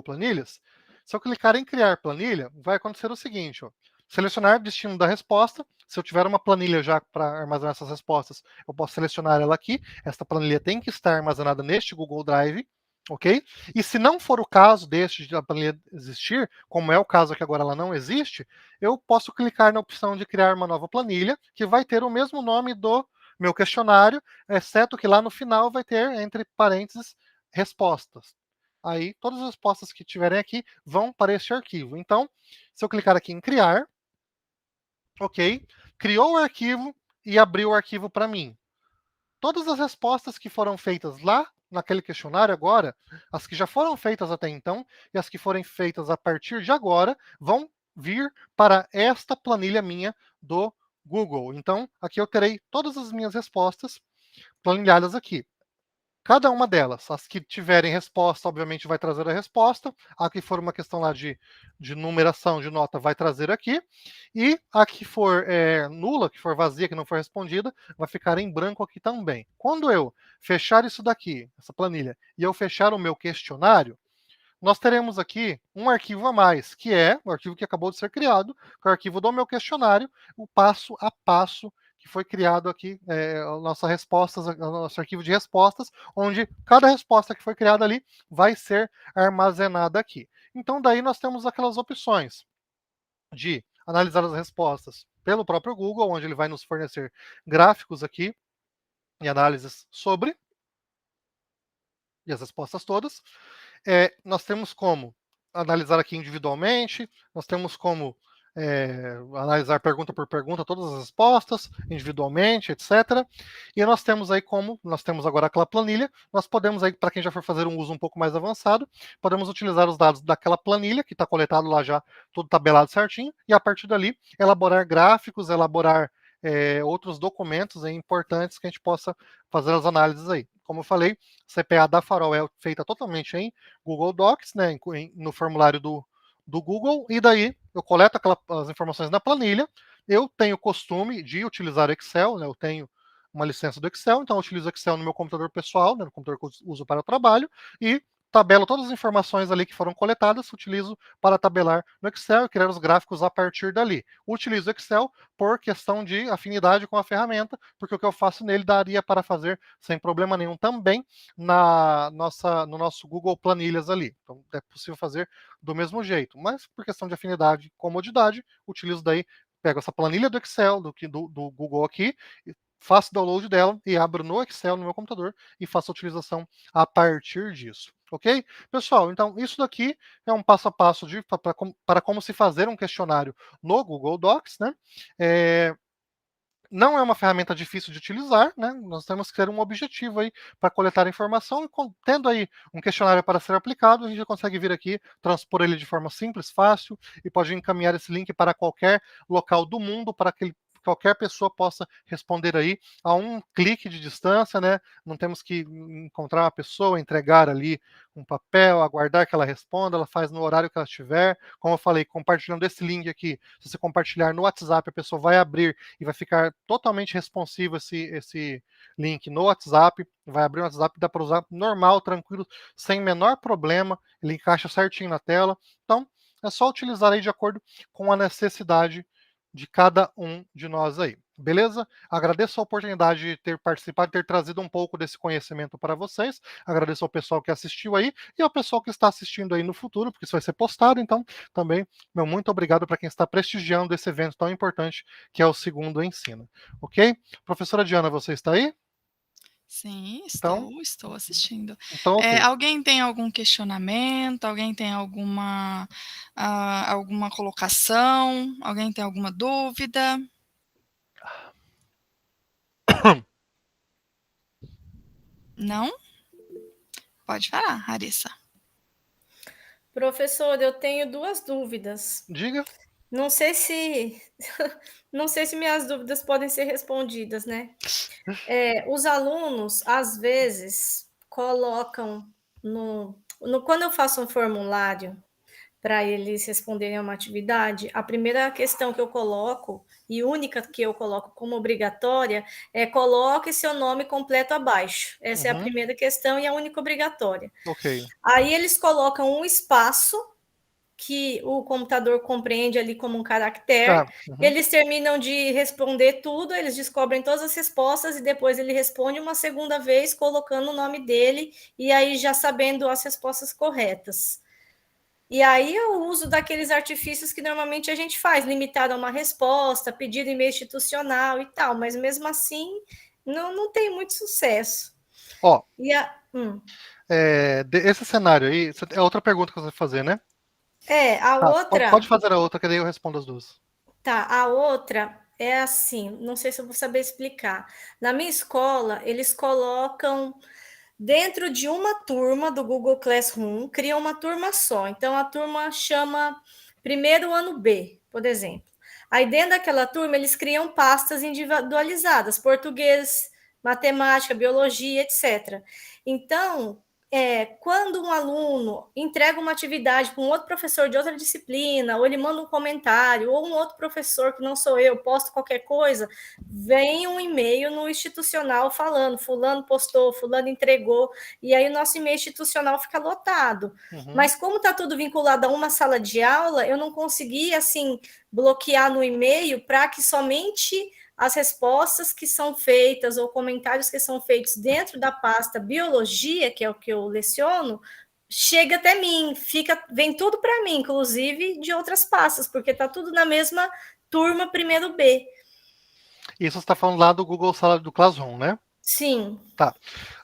Planilhas, se eu clicar em criar planilha, vai acontecer o seguinte, ó, selecionar destino da resposta. Se eu tiver uma planilha já para armazenar essas respostas, eu posso selecionar ela aqui. Esta planilha tem que estar armazenada neste Google Drive, ok? E se não for o caso de a planilha existir, como é o caso aqui agora ela não existe, eu posso clicar na opção de criar uma nova planilha, que vai ter o mesmo nome do meu questionário, exceto que lá no final vai ter, entre parênteses, respostas. Aí, todas as respostas que tiverem aqui vão para este arquivo. Então, se eu clicar aqui em criar, ok, criou o arquivo e abriu o arquivo para mim. Todas as respostas que foram feitas lá naquele questionário agora, as que já foram feitas até então e as que forem feitas a partir de agora, vão vir para esta planilha minha do Google. Então, aqui eu terei todas as minhas respostas planilhadas aqui. Cada uma delas, as que tiverem resposta, obviamente vai trazer a resposta. A que for uma questão lá de numeração de nota, vai trazer aqui. E a que for nula, que for vazia, que não for respondida, vai ficar em branco aqui também. Quando eu fechar isso daqui, essa planilha, e eu fechar o meu questionário, nós teremos aqui um arquivo a mais, que é o arquivo que acabou de ser criado, que é o arquivo do meu questionário, o passo a passo que foi criado aqui, o nosso arquivo de respostas, onde cada resposta que foi criada ali vai ser armazenada aqui. Então, daí nós temos aquelas opções de analisar as respostas pelo próprio Google, onde ele vai nos fornecer gráficos aqui e análises sobre, e as respostas todas. Nós temos como analisar aqui individualmente, nós temos como analisar pergunta por pergunta todas as respostas, individualmente, etc. E nós temos aí nós temos agora aquela planilha, nós podemos aí, para quem já for fazer um uso um pouco mais avançado, podemos utilizar os dados daquela planilha, que está coletado lá já, tudo tabelado certinho, e a partir dali, elaborar gráficos, elaborar outros documentos importantes que a gente possa fazer as análises aí. Como eu falei, CPA da Farol é feita totalmente em Google Docs, né, no formulário do Google, e daí eu coleto as informações na planilha. Eu tenho costume de utilizar Excel, né, eu tenho uma licença do Excel, então eu utilizo Excel no meu computador pessoal, né, no computador que eu uso para o trabalho, e tabelo todas as informações ali que foram coletadas, utilizo para tabelar no Excel e criar os gráficos a partir dali. Utilizo o Excel por questão de afinidade com a ferramenta, porque o que eu faço nele daria para fazer sem problema nenhum também no nosso Google Planilhas ali. Então é possível fazer do mesmo jeito, mas por questão de afinidade e comodidade, utilizo daí, pego essa planilha do Excel, do Google aqui, faço download dela e abro no Excel no meu computador e faço a utilização a partir disso. Ok? Pessoal, então isso daqui é um passo a passo para como se fazer um questionário no Google Docs, né? Não é uma ferramenta difícil de utilizar, né? Nós temos que ter um objetivo aí para coletar informação e tendo aí um questionário para ser aplicado, a gente já consegue vir aqui, transpor ele de forma simples, fácil e pode encaminhar esse link para qualquer local do mundo para que qualquer pessoa possa responder aí a um clique de distância, né? Não temos que encontrar uma pessoa, entregar ali um papel, aguardar que ela responda, ela faz no horário que ela estiver. Como eu falei, compartilhando esse link aqui, se você compartilhar no WhatsApp, a pessoa vai abrir e vai ficar totalmente responsivo esse link no WhatsApp, vai abrir o WhatsApp, dá para usar normal, tranquilo, sem menor problema, ele encaixa certinho na tela. Então, é só utilizar aí de acordo com a necessidade de cada um de nós aí, beleza? Agradeço a oportunidade de ter participado, ter trazido um pouco desse conhecimento para vocês. Agradeço ao pessoal que assistiu aí e ao pessoal que está assistindo aí no futuro, porque isso vai ser postado, então também meu muito obrigado para quem está prestigiando esse evento tão importante que é o Segundo Ensino, ok? Professora Diana, você está aí? Sim, Então, estou assistindo. ok. Alguém tem algum questionamento? Alguém tem alguma colocação? Alguém tem alguma dúvida? Não? Pode falar, Larissa. Professor, eu tenho duas dúvidas. Diga. Não sei se não sei se minhas dúvidas podem ser respondidas, né? Os alunos, às vezes, colocam quando eu faço um formulário para eles responderem a uma atividade, a primeira questão que eu coloco, e única que eu coloco como obrigatória, é coloque seu nome completo abaixo. Essa é a primeira questão e a única obrigatória. Ok. Aí eles colocam um espaço que o computador compreende ali como um caractere. Eles terminam de responder tudo, eles descobrem todas as respostas e depois ele responde uma segunda vez colocando o nome dele e aí já sabendo as respostas corretas. E aí eu uso daqueles artifícios que normalmente a gente faz, limitado a uma resposta, pedido e-mail institucional e tal, mas mesmo assim não tem muito sucesso. Ó, E esse cenário aí, é outra pergunta que você vai fazer, né? a outra... Pode fazer a outra, que daí eu respondo as duas. Tá, a outra é assim, não sei se eu vou saber explicar. Na minha escola, eles colocam dentro de uma turma do Google Classroom, criam uma turma só. Então, a turma chama primeiro ano B, por exemplo. Aí, dentro daquela turma, eles criam pastas individualizadas, português, matemática, biologia, etc. Então, quando um aluno entrega uma atividade para um outro professor de outra disciplina, ou ele manda um comentário, ou um outro professor que não sou eu, posto qualquer coisa, vem um e-mail no institucional falando, fulano postou, fulano entregou, e aí o nosso e-mail institucional fica lotado. Mas como está tudo vinculado a uma sala de aula, eu não consegui, assim, bloquear no e-mail para que somente as respostas que são feitas ou comentários que são feitos dentro da pasta biologia, que é o que eu leciono, chega até mim, vem tudo para mim, inclusive de outras pastas, porque está tudo na mesma turma primeiro B. Isso você está falando lá do Google Sala do Classroom, né? Sim. Tá.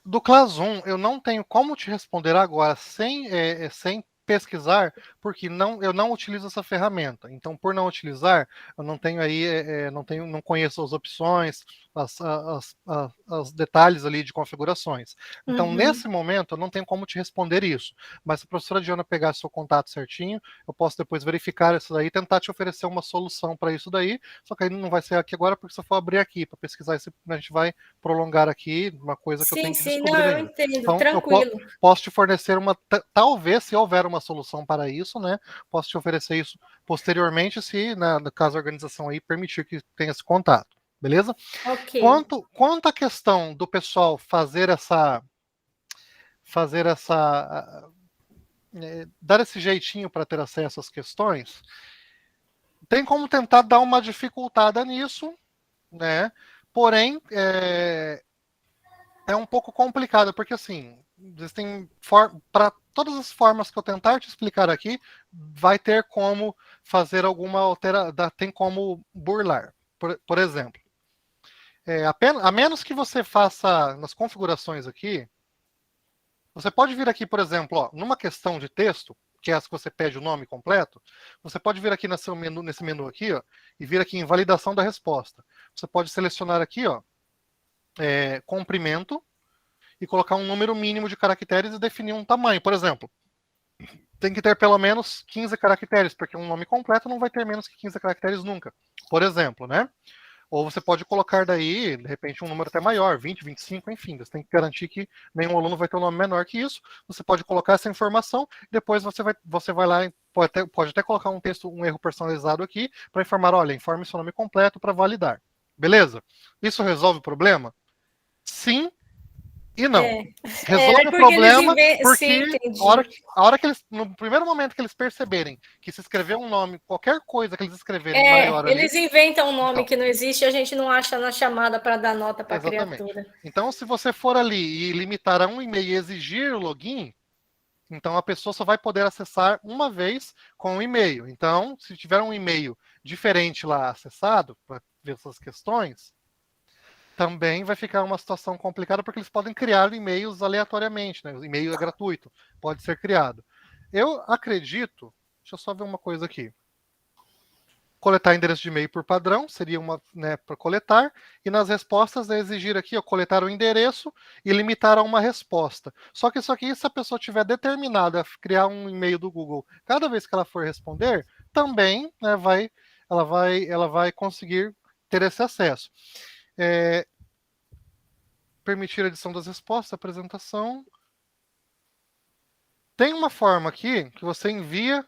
Do Classroom, eu não tenho como te responder agora sem pesquisar, porque eu não utilizo essa ferramenta. Então, por não utilizar, eu não tenho aí, não conheço as opções, os detalhes ali de configurações. Então, nesse momento, eu não tenho como te responder isso. Mas se a professora Diana pegar seu contato certinho, eu posso depois verificar isso daí e tentar te oferecer uma solução para isso daí. Só que aí não vai ser aqui agora, porque se eu for abrir aqui para pesquisar, a gente vai prolongar aqui uma coisa que eu tenho que descobrir não, eu ainda. entendo, Então, tranquilo. eu posso te fornecer talvez, se houver uma solução para isso, né, posso te oferecer isso posteriormente, se, no caso a organização aí permitir que tenha esse contato, beleza? Ok. Quanto à questão do pessoal dar esse jeitinho para ter acesso às questões, tem como tentar dar uma dificultada nisso, né? Porém, é um pouco complicado, porque assim, existem para todas as formas que eu tentar te explicar aqui, vai ter como fazer alguma alteração, tem como burlar. Por exemplo, a menos que você faça nas configurações aqui, você pode vir aqui, por exemplo, ó, numa questão de texto, que é as que você pede o nome completo, você pode vir aqui nesse menu aqui, ó, e vir aqui em validação da resposta. Você pode selecionar aqui, ó, comprimento, e colocar um número mínimo de caracteres e definir um tamanho. Por exemplo, tem que ter pelo menos 15 caracteres, porque um nome completo não vai ter menos que 15 caracteres nunca. Por exemplo, né? Ou você pode colocar daí, de repente, um número até maior, 20, 25, enfim. Você tem que garantir que nenhum aluno vai ter um nome menor que isso. Você pode colocar essa informação, depois você vai lá e pode até colocar um texto, um erro personalizado aqui, para informar, olha, informe seu nome completo para validar. Beleza? Isso resolve o problema? Sim, e não. Resolve o problema porque a hora que eles, no primeiro momento que eles perceberem que se escrever um nome, qualquer coisa que eles escreverem maior ali... Eles inventam um nome que não existe e a gente não acha na chamada para dar nota para a criatura. Então, se você for ali e limitar a um e-mail e exigir o login, então a pessoa só vai poder acessar uma vez com o e-mail. Então, se tiver um e-mail diferente lá acessado, para ver essas questões, também vai ficar uma situação complicada, porque eles podem criar e-mails aleatoriamente, né? O e-mail é gratuito, pode ser criado. Eu acredito, deixa eu só ver uma coisa aqui. Coletar endereço de e-mail por padrão, seria uma, né, para coletar, e nas respostas é exigir aqui, ó, coletar o endereço e limitar a uma resposta. Só que isso aqui, se a pessoa tiver determinada a criar um e-mail do Google, cada vez que ela for responder, também, né, ela vai conseguir ter esse acesso. Permitir a edição das respostas, apresentação. Tem uma forma aqui que você envia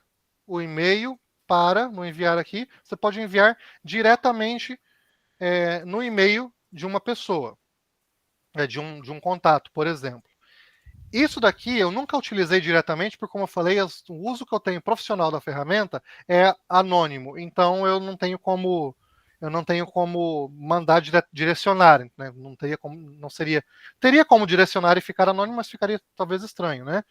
o e-mail para, no enviar aqui, você pode enviar diretamente no e-mail de uma pessoa, de um contato, por exemplo. Isso daqui eu nunca utilizei diretamente, porque, como eu falei, o uso que eu tenho profissional da ferramenta é anônimo, então eu não tenho como mandar direcionar, né? Teria como direcionar e ficar anônimo, mas ficaria talvez estranho, né?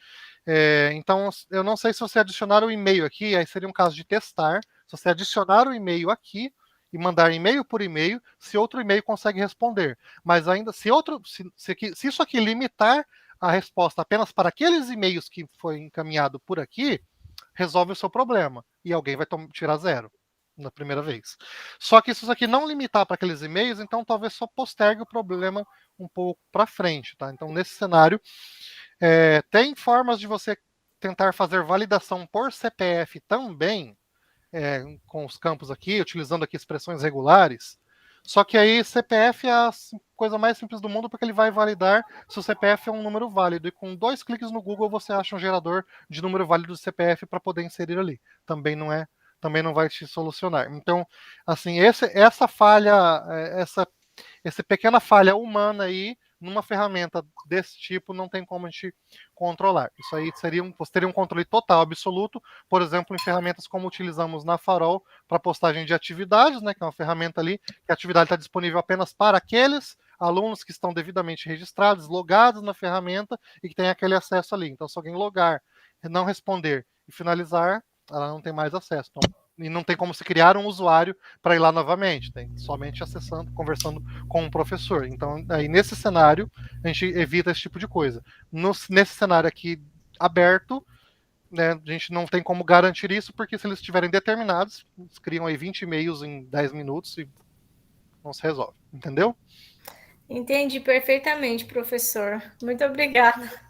Então, eu não sei se você adicionar o e-mail aqui, aí seria um caso de testar. Se você adicionar o e-mail aqui e mandar e-mail por e-mail, se outro e-mail consegue responder. Mas ainda, se isso aqui limitar a resposta apenas para aqueles e-mails que foi encaminhado por aqui, resolve o seu problema. E alguém vai tirar 0 na primeira vez. Só que se isso aqui não limitar para aqueles e-mails, então talvez só postergue o problema um pouco para frente, tá? Então, nesse cenário, tem formas de você tentar fazer validação por CPF também, com os campos aqui, utilizando aqui expressões regulares. Só que aí CPF é a coisa mais simples do mundo, porque ele vai validar se o CPF é um número válido. E com 2 cliques no Google você acha um gerador de número válido do CPF para poder inserir ali. Também não vai te solucionar. Então, assim, essa falha, essa pequena falha humana aí, numa ferramenta desse tipo, não tem como a gente controlar. Isso aí você teria um controle total, absoluto, por exemplo, em ferramentas como utilizamos na Farol para postagem de atividades, né, que é uma ferramenta ali, que a atividade está disponível apenas para aqueles alunos que estão devidamente registrados, logados na ferramenta e que têm aquele acesso ali. Então, se alguém logar, não responder e finalizar, ela não tem mais acesso. Então, e não tem como se criar um usuário para ir lá novamente, tem somente acessando, conversando com um professor. Então, aí nesse cenário, a gente evita esse tipo de coisa. Nesse cenário aqui aberto, né, a gente não tem como garantir isso, porque se eles estiverem determinados, eles criam aí 20 e-mails em 10 minutos e não se resolve, entendeu? Entendi perfeitamente, professor. Muito obrigada.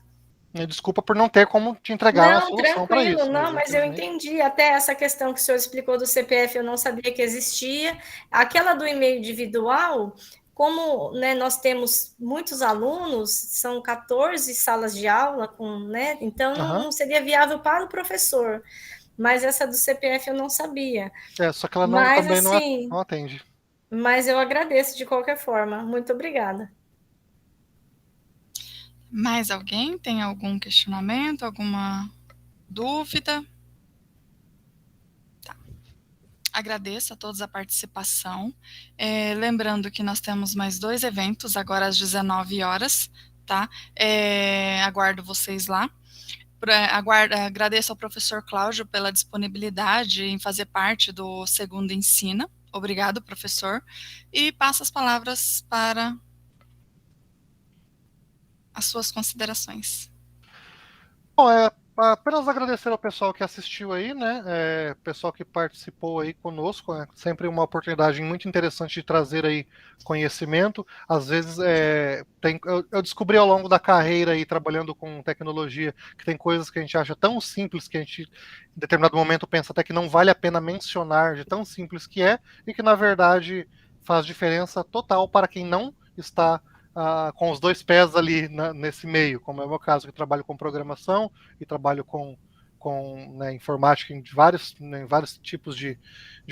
Desculpa por não ter como te entregar uma Não, solução para tranquilo, isso. não, mas eu entendi. Até essa questão que o senhor explicou do CPF, eu não sabia que existia. Aquela do e-mail individual, como, né, nós temos muitos alunos, são 14 salas de aula, né, então não seria viável para o professor. Mas essa do CPF eu não sabia. Só que ela Mas, também assim, não atende. Mas eu agradeço de qualquer forma. Muito obrigada. Mais alguém tem algum questionamento, alguma dúvida? Tá. Agradeço a todos a participação. Lembrando que nós temos mais 2 eventos, agora às 19 horas, tá? Aguardo vocês lá. Agradeço ao professor Cláudio pela disponibilidade em fazer parte do Segundo Ensina. Obrigado, professor. E passo as palavras para as suas considerações. Bom, apenas agradecer ao pessoal que assistiu aí, né? Pessoal que participou aí conosco. É sempre uma oportunidade muito interessante de trazer aí conhecimento. Às vezes eu descobri ao longo da carreira aí trabalhando com tecnologia que tem coisas que a gente acha tão simples que a gente em determinado momento pensa até que não vale a pena mencionar de tão simples que é e que na verdade faz diferença total para quem não está com os 2 pés ali nesse meio, como é o meu caso, que trabalho com programação e trabalho com informática em vários tipos de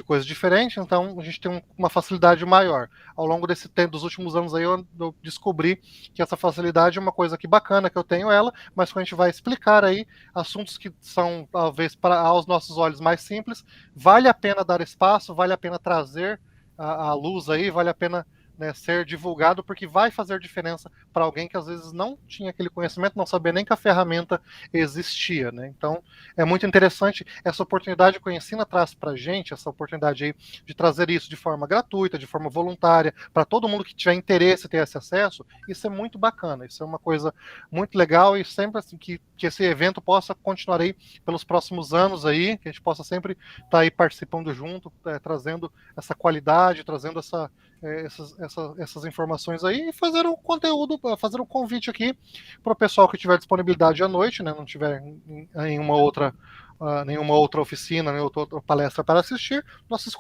coisas diferentes, então a gente tem uma facilidade maior. Ao longo desse tempo, dos últimos anos aí, eu descobri que essa facilidade é uma coisa que bacana, que eu tenho ela, mas quando a gente vai explicar aí assuntos que são, talvez, aos nossos olhos mais simples, vale a pena dar espaço, vale a pena trazer a luz aí, vale a pena, né, ser divulgado, porque vai fazer diferença para alguém que às vezes não tinha aquele conhecimento, não sabia nem que a ferramenta existia, né? Então, é muito interessante essa oportunidade que o Ensina traz para a gente, essa oportunidade aí de trazer isso de forma gratuita, de forma voluntária, para todo mundo que tiver interesse em ter esse acesso. Isso é muito bacana, isso é uma coisa muito legal e sempre assim, que esse evento possa continuar aí pelos próximos anos aí, que a gente possa sempre estar aí participando junto, trazendo essa qualidade, trazendo essas informações aí e fazer um conteúdo, fazer um convite aqui para o pessoal que tiver disponibilidade à noite, né, não tiver nenhuma outra oficina, nenhuma outra palestra para assistir, nossos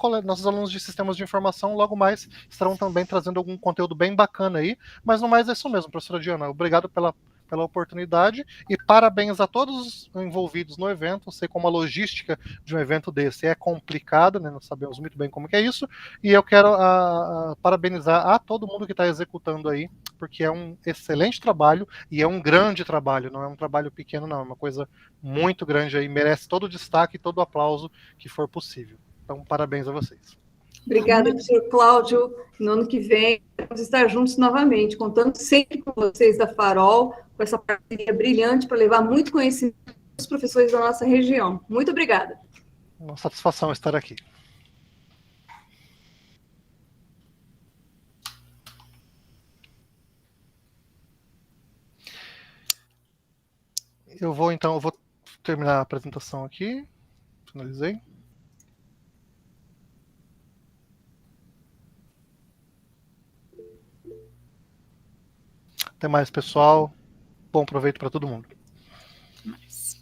alunos de sistemas de informação logo mais estarão também trazendo algum conteúdo bem bacana aí, mas no mais é isso mesmo, professora Diana, obrigado por pela oportunidade e parabéns a todos os envolvidos no evento. Eu sei como a logística de um evento desse é complicada, né? Nós sabemos muito bem como que é isso, e eu quero parabenizar a todo mundo que está executando aí, porque é um excelente trabalho e é um grande trabalho, não é um trabalho pequeno não, é uma coisa muito grande aí, merece todo o destaque e todo o aplauso que for possível. Então, parabéns a vocês. Obrigada, professor Cláudio. No ano que vem, vamos estar juntos novamente, contando sempre com vocês da Farol, com essa parceria brilhante para levar muito conhecimento aos professores da nossa região. Muito obrigada. Uma satisfação estar aqui. Eu vou terminar a apresentação aqui. Finalizei. Até mais, pessoal. Bom proveito para todo mundo. Até mais.